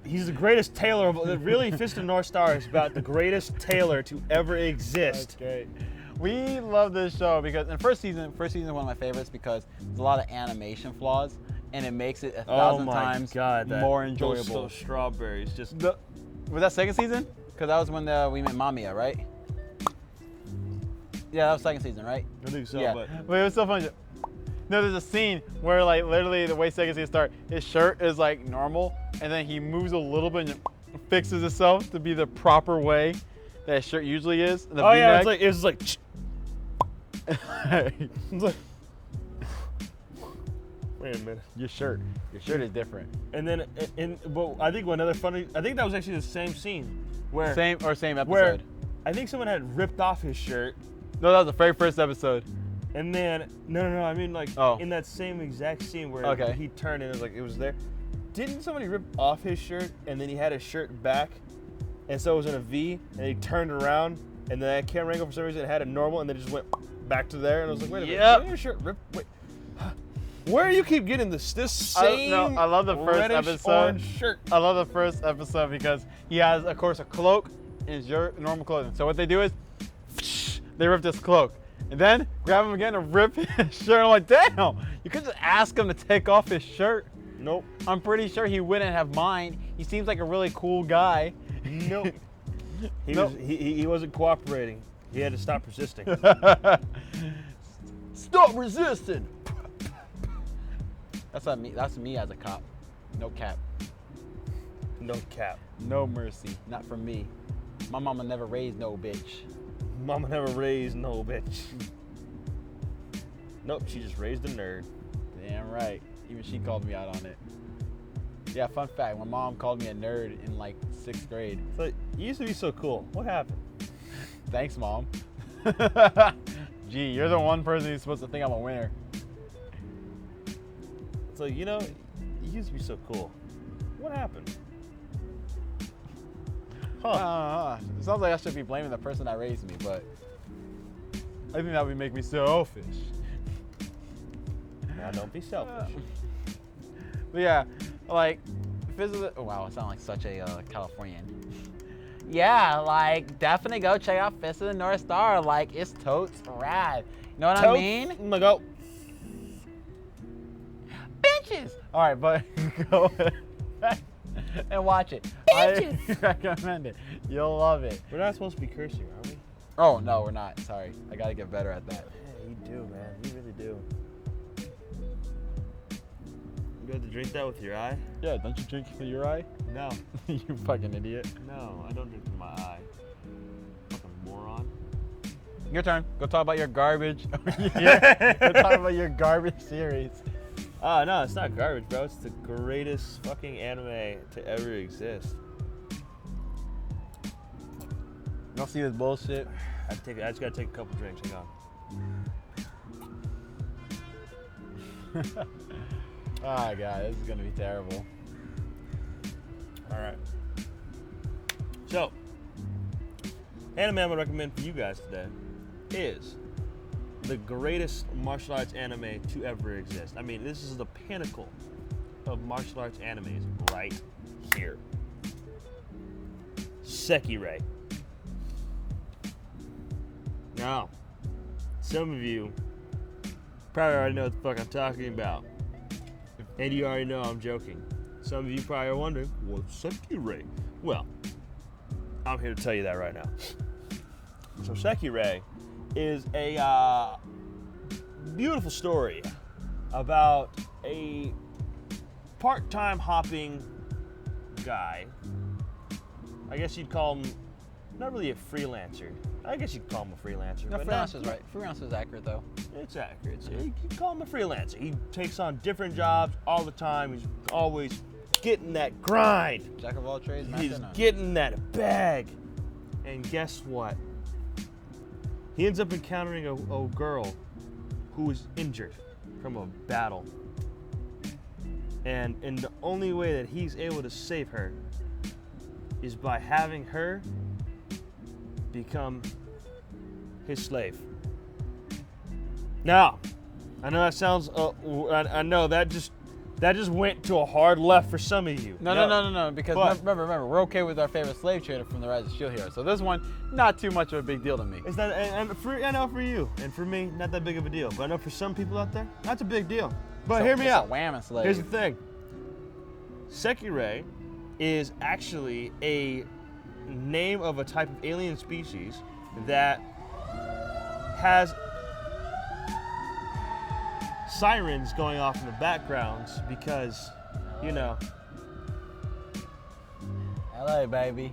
He's the greatest tailor of really. Fist of North Star is about the greatest tailor to ever exist.
That's great. We love this show because in first season is one of my favorites because there's a lot of animation flaws and it makes it 1,000 times more enjoyable.
Those strawberries just.
Was that second season? Because that was when we met Mamiya, right? Yeah, that was second season, right?
I think so,
Yeah,
but
but it was so fun. No, there's a scene where like literally the way second season start, his shirt is like normal, and then he moves a little bit and fixes itself to be the proper way that his shirt usually is. The
oh yeah,
V-neck.
it's like. It's like. Wait a minute.
Your shirt is different.
And then, but I think another funny. I think that was actually the same scene where
Same episode.
where I think someone had ripped off his shirt.
No, that was the very first episode.
And then no, I mean like
Oh.
in that same exact scene where
Okay.
he turned and it was there. Didn't somebody rip off his shirt and then he had his shirt back, and so it was in a V, and he turned around and then that camera angle for some reason it had a normal and then just went back to there, and I was like, wait a minute,
Yep.
didn't your shirt rip? Wait, where do you keep getting this same?
I love the first
reddish
episode.
orange shirt.
I love the first episode because he has, of course, a cloak in his normal clothing. So what they do is they rip this cloak. And then grab him again and rip his shirt. I'm like, damn, you could just ask him to take off his shirt.
Nope.
I'm pretty sure he wouldn't have mind. He seems like a really cool guy.
Nope.
Nope.
He wasn't cooperating. He had to stop resisting.
Stop resisting. That's me as a cop. No cap.
No cap.
No mercy. Not from me. My mama never raised no bitch.
Mama never raised no bitch. Nope, she just raised a nerd.
Damn right. Even she called me out on it. Yeah, fun fact. My mom called me a nerd in like 6th grade.
So you used to be so cool. What happened?
Thanks, Mom. Gee, you're the one person who's supposed to think I'm a winner.
So you used to be so cool. What happened?
It sounds like I should be blaming the person that raised me, but I think that would make me selfish.
Now don't be selfish.
But yeah, like, oh wow, I sound like such a Californian. Yeah, like, definitely go check out Fist of the North Star. Like, it's totes rad. You know what I mean?
I'm gonna go.
Bitches! All right, but go and watch it. Bitches! I recommend it. You'll love it.
We're not supposed to be cursing, are we?
Oh, no, we're not. Sorry. I gotta get better at that.
Yeah, you do, man. You really do. You have to drink that with your eye?
Yeah, don't you drink with your eye?
No.
You fucking idiot.
No, I don't drink with my eye. Fucking moron.
Your turn. Go talk about your garbage. Yeah. Go talk about your garbage series.
Oh, no, it's not garbage, bro. It's the greatest fucking anime to ever exist.
You don't see this bullshit?
I just gotta take a couple drinks. Hang on.
Oh, God, this is gonna be terrible.
All right. So, anime I'm gonna recommend for you guys today is the greatest martial arts anime to ever exist. I mean, this is the pinnacle of martial arts animes right here. Sekirei. Now, some of you probably already know what the fuck I'm talking about. And you already know I'm joking. Some of you probably are wondering, what's Sekirei? Well, I'm here to tell you that right now. So Sekirei is a beautiful story about a part-time hopping guy. I guess you'd call him not really a freelancer. I guess you'd call him a freelancer.
No,
but
freelancer's right. Freelancer's accurate, though.
It's accurate. So you can call him a freelancer. He takes on different jobs all the time. He's always getting that grind.
Jack of all trades, master
He's
of none.
getting that bag. And guess what? He ends up encountering a girl who is injured from a battle. And the only way that he's able to save her is by having her become his slave. Now, I know that sounds. I know that just went to a hard left for some of you.
No. Because
But-
remember, we're okay with our favorite slave trader from the Rise of Shield Hero. So this one, not too much of a big deal to me.
It's not, and I know for you and for me, not that big of a deal. But I know for some people out there, that's a big deal. But
So
hear me
it's
out.
A whammon slave.
Here's the thing. Sekirei is actually a name of a type of alien species that has sirens going off in the backgrounds because, you know.
LA, baby.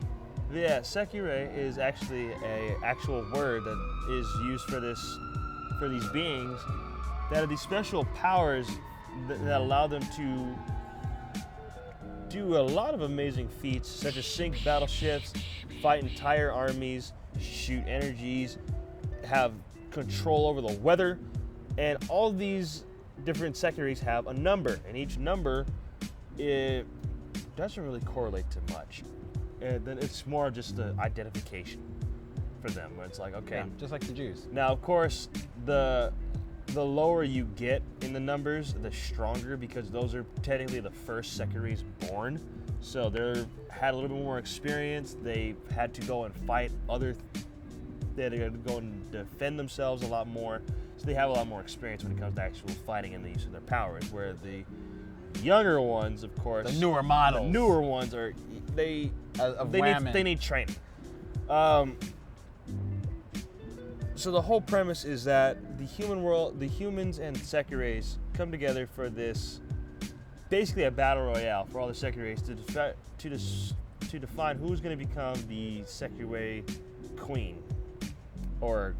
Yeah, Sekirei is actually a actual word that is used for these beings that have these special powers that allow them to do a lot of amazing feats, such as sink battleships, fight entire armies, shoot energies, have control over the weather, and all these different Sekireis have a number, and each number it doesn't really correlate to much. And then it's more just the identification for them, where it's like, okay.
Yeah, just like the Jews.
Now, of course, the lower you get in the numbers, the stronger, because those are technically the first Sekireis born. So they had a little bit more experience. They had to go and fight they had to go and defend themselves a lot more. So they have a lot more experience when it comes to actual fighting and the use of their powers. Where the younger ones, of course,
The newer models.
the newer ones are they need training. So the whole premise is that the humans and Sekireis come together for this, basically a battle royale for all the Sekireis to define who's going to become the Sekirei queen, or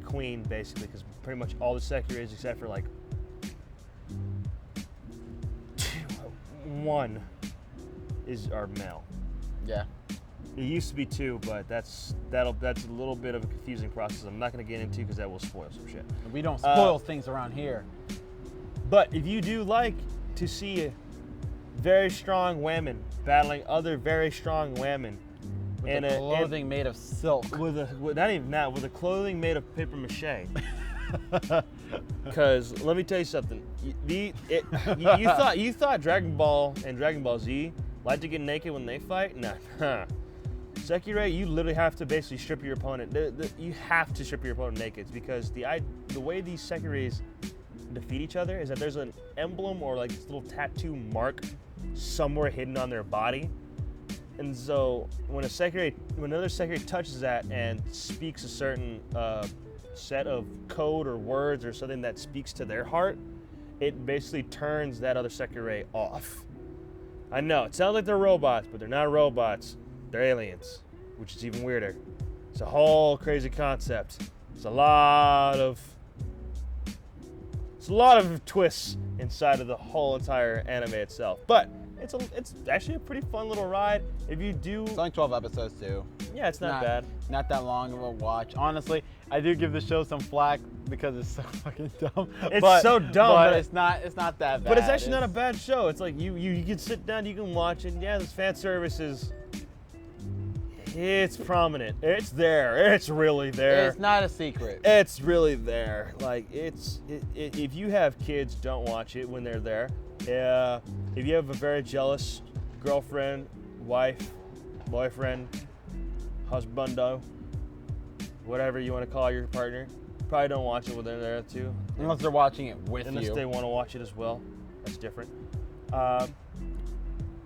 queen basically, because pretty much all the Sekireis except for like one are male.
Yeah.
It used to be 2, but that's a little bit of a confusing process I'm not going to get into because that will spoil some shit.
We don't spoil things around here.
But if you do like to see very strong women battling other very strong women,
With the clothing made of silk.
with not even that, with a clothing made of paper mache. Because let me tell you something. You thought Dragon Ball and Dragon Ball Z like to get naked when they fight? Nah. Sekirei, you literally have to basically strip your opponent. You have to strip your opponent naked because the way these Sekireis defeat each other is that there's an emblem or like this little tattoo mark somewhere hidden on their body. And so when another Sekirei touches that and speaks a certain set of code or words or something that speaks to their heart, it basically turns that other Sekirei off. I know, it sounds like they're robots, but they're not robots. They're aliens, which is even weirder. It's a whole crazy concept. It's a lot of twists inside of the whole entire anime itself. But it's actually a pretty fun little ride. If you do,
It's only 12 episodes too.
yeah, it's not bad.
Not that long of a watch. Honestly, I do give the show some flack because it's so fucking dumb.
It's so dumb,
but
but
it's not that bad.
But it's actually not a bad show. It's like you can sit down, you can watch it. Yeah, this fan service it's prominent. It's there. It's really there.
It's not a secret.
It's really there. Like if you have kids, don't watch it when they're there. If you have a very jealous girlfriend, wife, boyfriend, husbando, whatever you want to call your partner, probably don't watch it when they're there too.
Unless they're watching it with
Unless
you.
they want to watch it as well. That's different.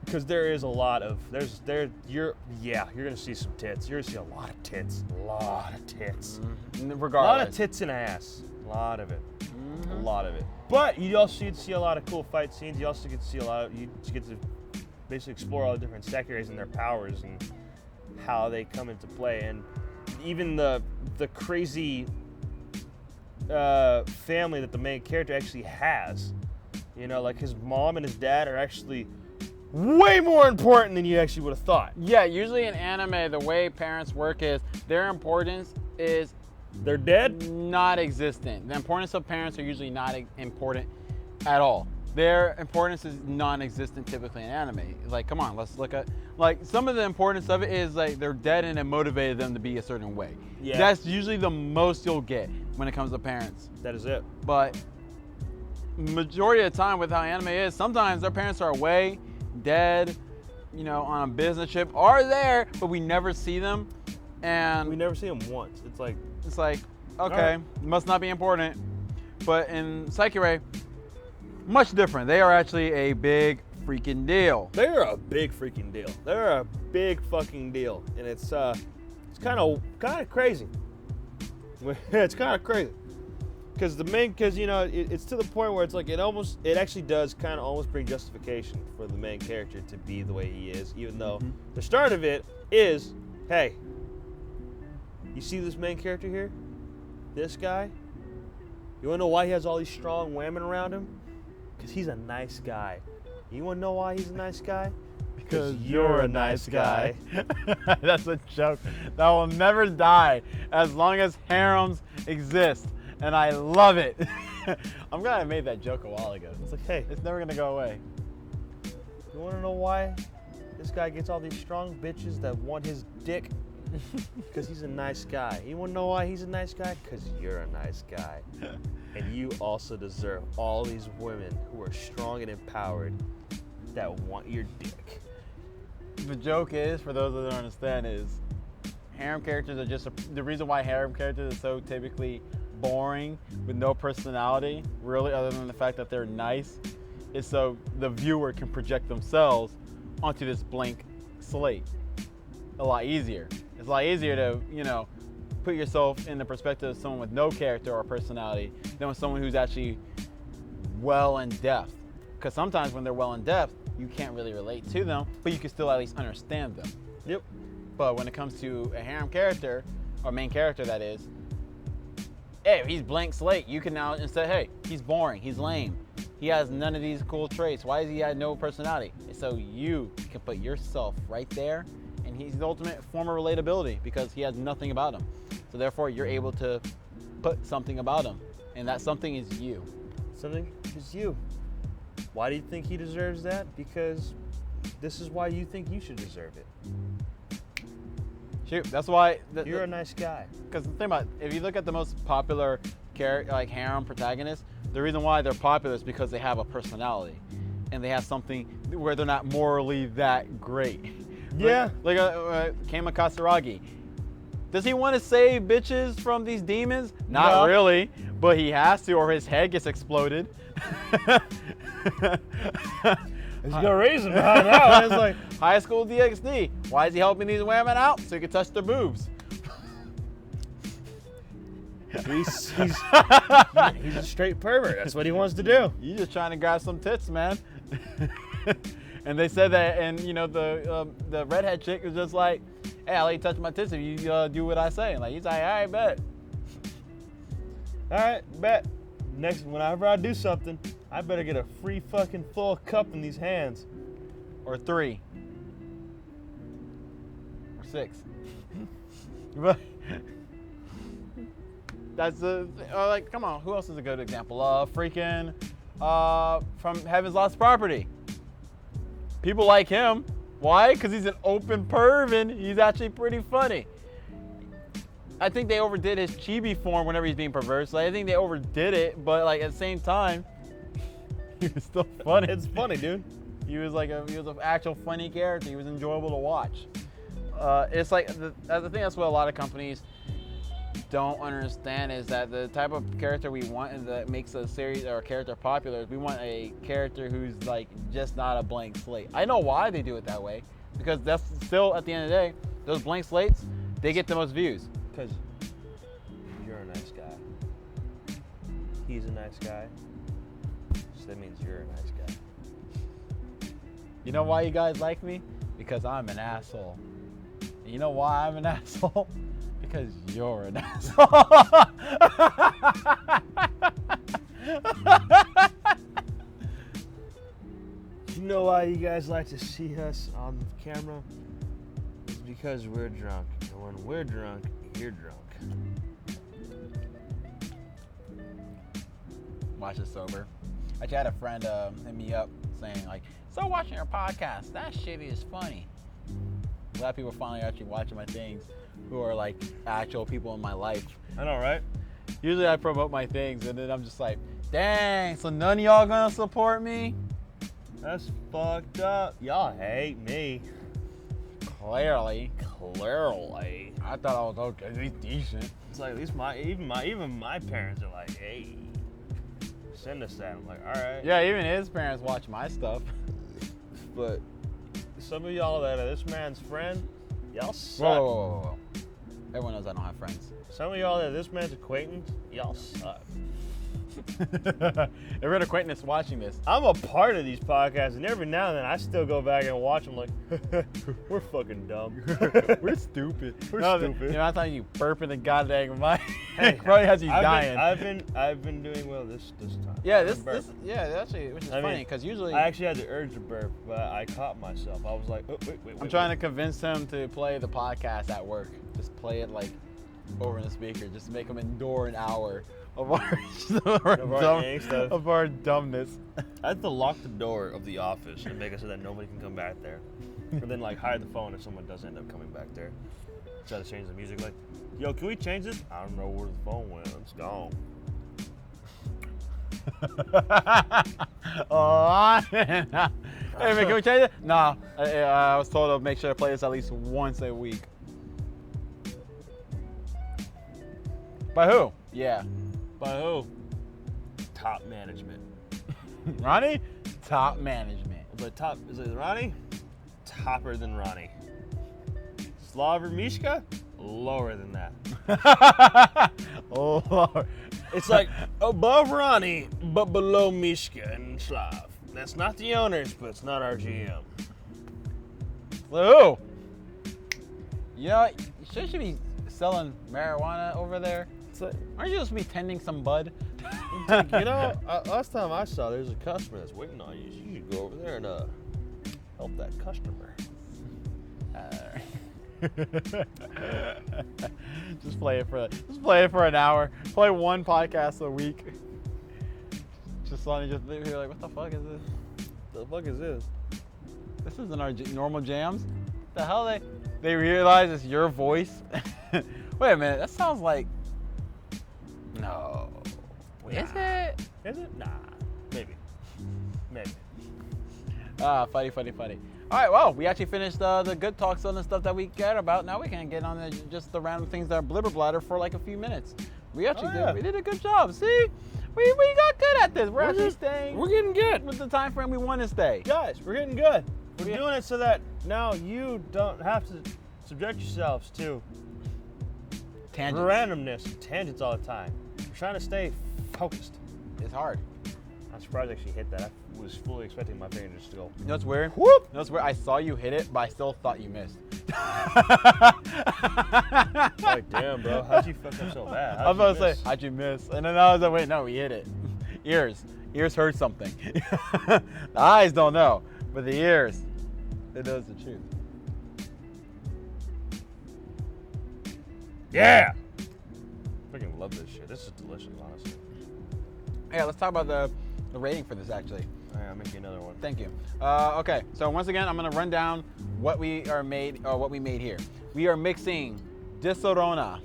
Because there is a lot of you're gonna see some tits. You're gonna see a lot of tits.
Regardless.
A lot of tits and ass. A lot of it. A lot of it. But you also get to see a lot of cool fight scenes. You also get to see you get to basically explore all the different Sekireis and their powers and how they come into play, and even the crazy family that the main character actually has. You know, like his mom and his dad are actually way more important than you actually would have thought.
Yeah, usually in anime, the way parents work is their importance is
They're dead?
not existent. The importance of parents are usually not important at all. Their importance is non-existent typically in anime. Like, come on, let's look at, like, some of the importance of it is like they're dead and it motivated them to be a certain way.
Yeah.
That's usually the most you'll get when it comes to parents.
That is it.
But majority of the time with how anime is, sometimes their parents are away, dead, you know, on a business trip, are there, but we never see them. And
We never see them once. It's like,
okay,
right.
must not be important. But in Sekirei, much different. They are actually a big freaking deal.
they're a big freaking deal. They're a big fucking deal. And it's kind of crazy. It's kind of crazy. Because you know, it's to the point where it's like it actually does kind of almost bring justification for the main character to be the way he is, even though the start of it is, hey, you see this main character here? This guy? You wanna know why he has all these strong women around him? Because he's a nice guy. You wanna know why he's a nice guy? Because you're a nice guy.
That's a joke that will never die as long as harems exist. And I love it. I'm glad I made that joke a while ago.
It's like, hey,
It's never gonna go away.
you wanna know why this guy gets all these strong bitches that want his dick? Because he's a nice guy. You wanna know why he's a nice guy? Because you're a nice guy. And you also deserve all these women who are strong and empowered that want your dick.
The joke is, for those that don't understand, is harem characters are just the reason why harem characters are so typically boring with no personality, really, other than the fact that they're nice, is so the viewer can project themselves onto this blank slate a lot easier. It's a lot easier to, you know, put yourself in the perspective of someone with no character or personality than with someone who's actually well in depth. Because sometimes when they're well in depth, you can't really relate to them, but you can still at least understand them.
Yep.
But when it comes to a harem character, or main character that is, hey, he's blank slate. You can now instead, hey, he's boring, he's lame, he has none of these cool traits. Why does he have no personality? And so you can put yourself right there, and he's the ultimate form of relatability because he has nothing about him. So therefore, you're able to put something about him, and that something is you.
Something is you. Why do you think he deserves that? Because this is why you think you should deserve it.
Shoot, that's why.
You're a nice guy.
Because think about it, if you look at the most popular like harem protagonists, the reason why they're popular is because they have a personality, and they have something where they're not morally that great.
Yeah.
Like Keima Kasaragi. Does he want to save bitches from these demons? Not
No.
really, but he has to, or his head gets exploded.
There's no reason behind that one. It's like,
High School DxD. Why is he helping these women out? So he can touch their boobs.
he's a straight pervert. That's what he wants to do.
You just trying to grab some tits, man. And they said that, and you know the redhead chick was just like, "Hey, I'll let you touch my tits if you do what I say." And like he's like, "All right, bet."
All right, bet. Next, whenever I do something, I better get a free fucking full cup in these hands.
Or 3. Or 6. But that's the like. Come on, who else is a good example? Freaking from Heaven's Lost Property. People like him. Why? Because he's an open perv and he's actually pretty funny. I think they overdid his chibi form whenever he's being perverse. Like, I think they overdid it, but like at the same time, he was still funny.
It's funny, dude.
He was an actual funny character. He was enjoyable to watch. It's like the thing. That's what a lot of companies don't understand is that the type of character we want and that makes a series or a character popular is we want a character who's like just not a blank slate. I know why they do it that way, because that's still at the end of the day, those blank slates, they get the most views.
Because you're a nice guy. He's a nice guy. So that means you're a nice guy.
You know why you guys like me? Because I'm an asshole. And you know why I'm an asshole? Because you're an asshole.
You know why you guys like to see us on camera? It's because we're drunk. And when we're drunk, you're drunk.
Watch it sober. Actually, I had a friend hit me up saying like, "So watching your podcast, that shit is funny." A lot of people are finally actually watching my things who are like actual people in my life.
I know, right?
Usually I promote my things and then I'm just like, dang, so none of y'all gonna support me?
That's fucked up. Y'all hate me.
Clearly.
Clearly.
I thought I was okay, he's decent.
It's like at least even my parents are like, hey, send us that. I'm like, all right.
Yeah, even his parents watch my stuff.
But some of y'all that are this man's friend, y'all suck.
Whoa. Everyone knows I don't have friends.
Some of y'all that are this man's acquaintance, y'all suck.
If you're an acquaintance watching this,
I'm a part of these podcasts, and every now and then I still go back and watch them like, we're fucking dumb.
we're stupid.
We're stupid.
You know, I thought you burping the goddamn mic.
Hey,
Probably has you dying.
I've been doing well this time.
Yeah, this actually, which is
I mean,
funny because usually
I actually had the urge to burp, but I caught myself. I was like, oh, wait.
I'm trying to convince him to play the podcast at work. Just play it like over in the speaker. Just make him endure an hour of of our dumbness.
I have to lock the door of the office and make it so that nobody can come back there. And then like hide the phone if someone does end up coming back there. Try to change the music like, yo, can we change this? I don't know where the phone went. It's gone.
Oh, hey man, can we change it? No, I was told to make sure to play this at least once a week. By who? Yeah.
By who? Top management.
Ronnie? Top management.
But top, is it Ronnie? Topper than Ronnie. Slaver Mishka? Lower than that.
Oh, Lord.
It's like above Ronnie, but below Mishka and Slav. That's not the owners, but it's not our GM.
Who? You know, you should be selling marijuana over there.
Like,
aren't you supposed to be tending some bud?
you know, last time I saw there's a customer that's waiting on you. You should go over there and help that customer.
Just play it for an hour. Play one podcast a week. Just Sonny just be like, what the fuck is this?
The fuck is this?
This isn't our normal jams. The hell they realize it's your voice. Wait a minute, that sounds like. No. Is it?
Is it? Nah. Maybe.
Ah, funny. All right, well, we actually finished the good talks on the stuff that we cared about. Now we can get on just the random things that are blibber bladder for like a few minutes. We actually did a good job. See, we got good at this. We're actually staying.
We're getting good.
With the time frame we want to stay.
Guys, we're getting good. We're doing it so that now you don't have to subject yourselves to
Tangents.
randomness and tangents all the time. We're trying to stay focused.
It's hard.
I'm surprised I actually hit that. I was fully expecting my finger just to go.
You know what's weird?
Whoop!
You know what's weird? I saw you hit it, but I still thought you missed.
Like, damn, bro. How'd you fuck up so bad?
I was about to say, how'd you miss? And then I was like, wait, no, we hit it. Ears heard something. The eyes don't know, but the ears, it knows the truth.
Yeah! Freaking love this shit. This is delicious, honestly.
Yeah, let's talk about the rating for this actually.
All right, I'll make you another one.
Thank you. Okay, so once again, I'm gonna run down what we made here. We are mixing Disaronna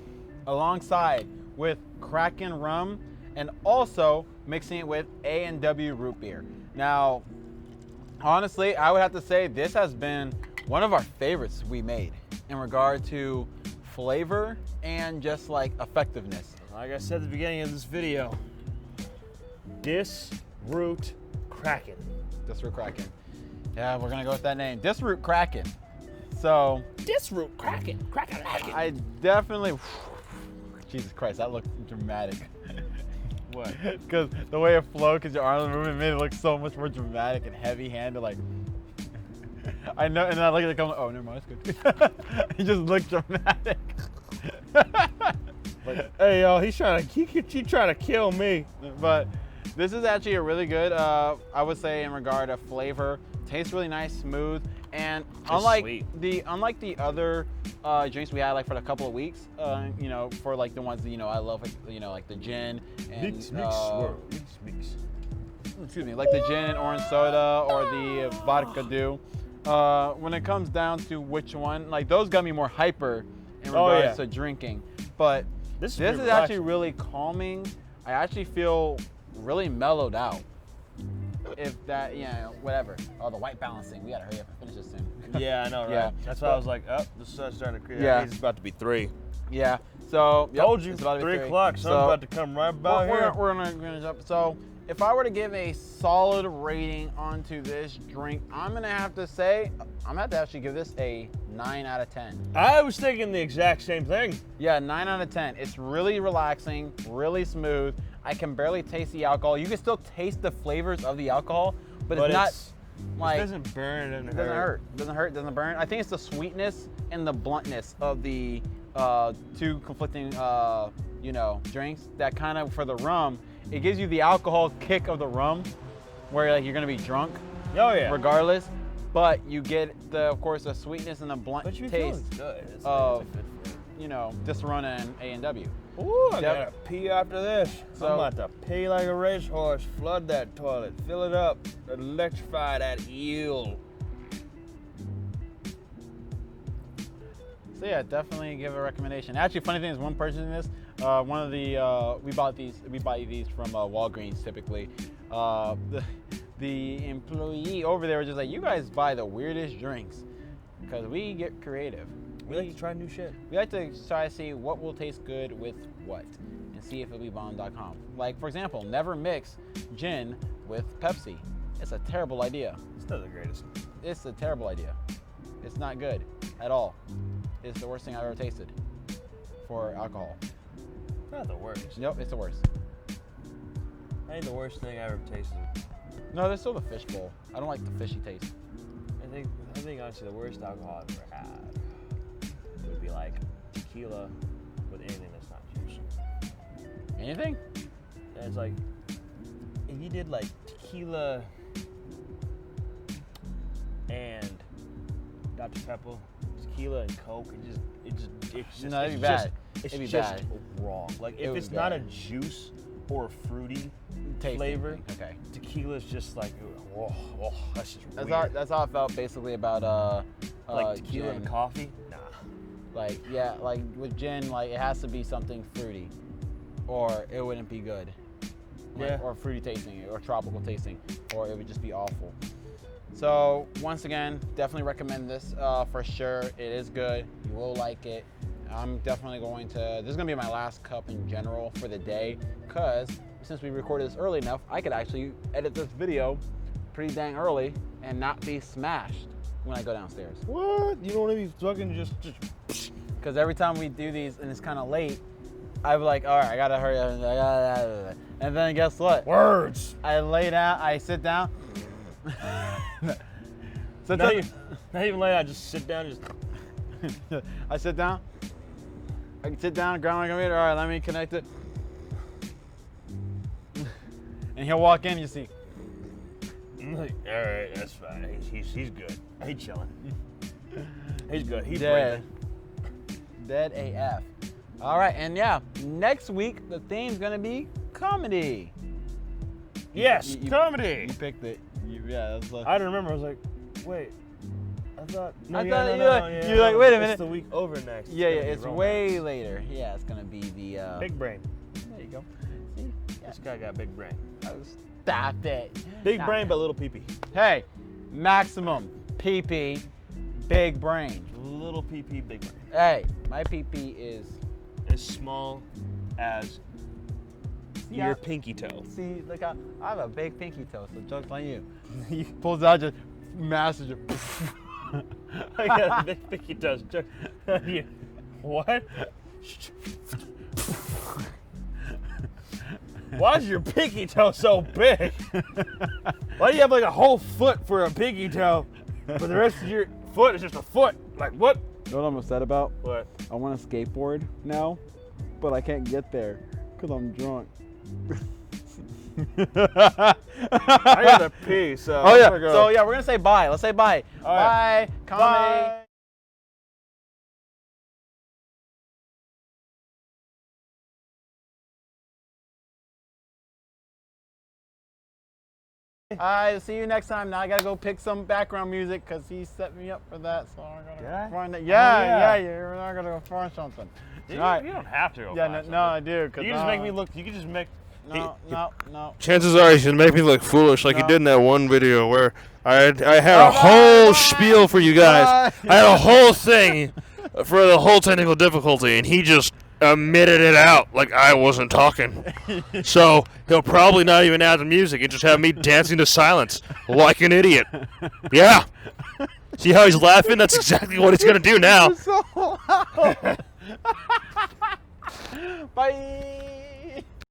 alongside with Kraken rum, and also mixing it with A&W root beer. Now, honestly, I would have to say this has been one of our favorites we made in regard to flavor and just like effectiveness.
Like I said at the beginning of this video, Disroot Kraken.
Disroot Kraken. Yeah, we're gonna go with that name. Disroot Kraken. So
Disroot Kraken. Kraken.
I definitely. Jesus Christ, that looked dramatic.
What?
Because the way it flowed, because your arm movement made it look so much more dramatic and heavy-handed. Like, I know, and then I look at it going, oh, never mind, it's good. It just looked dramatic.
Like, hey, yo, he trying to kill me.
But this is actually a really good, I would say, in regard to flavor. Tastes really nice, smooth, and unlike the other drinks we had like for a couple of weeks, you know, for like the ones that, you know, I love, like, you know, like the gin and
Mix.
excuse me, like the gin and orange soda or the vodka dew. When it comes down to which one, like those got me more hyper in regards to drinking, but this is actually really calming. I actually feel really mellowed out. If that, you know, whatever. Oh, the white balancing. We gotta hurry up and finish this soon.
Yeah, I know, right?
Yeah.
That's why I was like, oh, the sun's starting to creep.
Yeah.
It's about to be 3.
Yeah. So
Told you,
it's about to be
3 o'clock. Sun's about to come right by here.
We're gonna jump. So if I were to give a solid rating onto this drink, I'm gonna have to say, I'm gonna have to actually give this a 9 out of 10.
I was thinking the exact same thing.
Yeah, 9 out of 10. It's really relaxing, really smooth. I can barely taste the alcohol. You can still taste the flavors of the alcohol, but it's not like,
it doesn't burn.
It doesn't hurt. It doesn't hurt. It doesn't burn. I think it's the sweetness and the bluntness of the two conflicting, you know, drinks that kind of, for the rum, it gives you the alcohol kick of the rum, where like you're gonna be drunk.
Oh yeah.
Regardless, but you get of course, the sweetness and the blunt taste of, you know, Disaronna and A&W.
Ooh, I gotta pee after this.
So,
I'm about to pee like a racehorse, flood that toilet, fill it up, electrify that eel.
So yeah, definitely give a recommendation. Actually, funny thing is, one person in this, one of the we buy these from Walgreens typically. The employee over there was just like, you guys buy the weirdest drinks, because we get creative.
We like to try new shit.
We like to try to see what will taste good with what, and see if it'll be bomb.com. Like, for example, never mix gin with Pepsi. It's a terrible idea.
It's not the greatest.
It's a terrible idea. It's not good at all. It's the worst thing I've ever tasted for alcohol.
Not the worst.
Nope, it's the worst.
I think the worst thing I ever tasted.
No, there's still the fish bowl. I don't like the fishy taste.
I think honestly the worst alcohol I've ever had would be like tequila with anything that's not juice.
Anything?
And it's like, if you did like tequila and Dr. Pepper, tequila and Coke, it's just
No, it'd be bad.
It's
It'd be
just
bad.
wrong. Like
It
if
would
it's
be
not a
bad.
juice, or fruity
Tasting
flavor.
thing, okay.
Tequila's just like, whoa, that's just
That's
weird.
that's how I felt basically about
Like tequila
gin.
and coffee? Nah.
Like, yeah, like with gin, like it has to be something fruity, or it wouldn't be good. Like,
Yeah.
Or fruity tasting, or tropical tasting, or it would just be awful. So once again, definitely recommend this for sure. It is good. You will like it. I'm definitely going to. This is gonna be my last cup in general for the day, cause since we recorded this early enough, I could actually edit this video pretty dang early and not be smashed when I go downstairs.
What? You don't want to be fucking just
Because every time we do these and it's kind of late, I'm like, all right, I gotta hurry up. And then guess what?
words.
I lay down, I sit down.
Not even like that. Just sit down. Just
I sit down. I can sit down, grab my computer. All right, let me connect it. And he'll walk in, you see.
I'm like, all right, that's fine. He's good. He's chilling. He's good. He's
Dead.
breathing.
Dead AF. All right, and yeah, next week the theme's gonna be comedy.
Yes,
You
comedy.
You picked it. Yeah, that's like.
I don't remember. I was like, wait. I thought. No,
I
yeah,
thought
no,
you
no,
like-
yeah,
you're like,
no,
wait a
it's
minute.
the week over next.
Yeah,
gonna be
it's
romance.
way later. Yeah, it's gonna be the.
Big brain.
There you go. See? Yeah.
This guy got big brain.
Stop it.
Big
Stop
brain,
it.
but little pee-pee.
Hey, maximum PP, big brain.
Little pee-pee, big brain.
Hey, my PP is.
As small as your pinky toe.
See, look, I have a big pinky toe, so joke's on you. He pulls out, just mashes it.
I got a big pinky toe. Yeah. What? Why is your pinky toe so big? Why do you have like a whole foot for a pinky toe, but the rest of your foot is just a foot? Like what?
You know what I'm upset about?
What?
I want to skateboard now, but I can't get there because I'm drunk.
I gotta pee, so.
Oh
I'm
yeah.
gonna go.
So yeah, we're gonna say bye. Let's say bye.
All right.
Bye. Comedy.
Bye.
Alright, see you next time. Now I gotta go pick some background music because he set me up for that. So I gotta
Did I?
find that.
Oh,
Yeah,
yeah.
you're not gonna go find something.
You,
Alright.
you don't have to go.
Yeah,
find
no,
something.
no, I do. Cause
You can just make me look. You can just make.
No.
Chances are he's gonna make me look foolish, like he
No.
did in that one video where I had a whole spiel for you guys. I had a whole thing for the whole technical difficulty, and he just emitted it out like I wasn't talking. So he'll probably not even add the music and just have me dancing to silence like an idiot. Yeah. See how he's laughing? That's exactly what he's gonna do now.
So loud. Bye.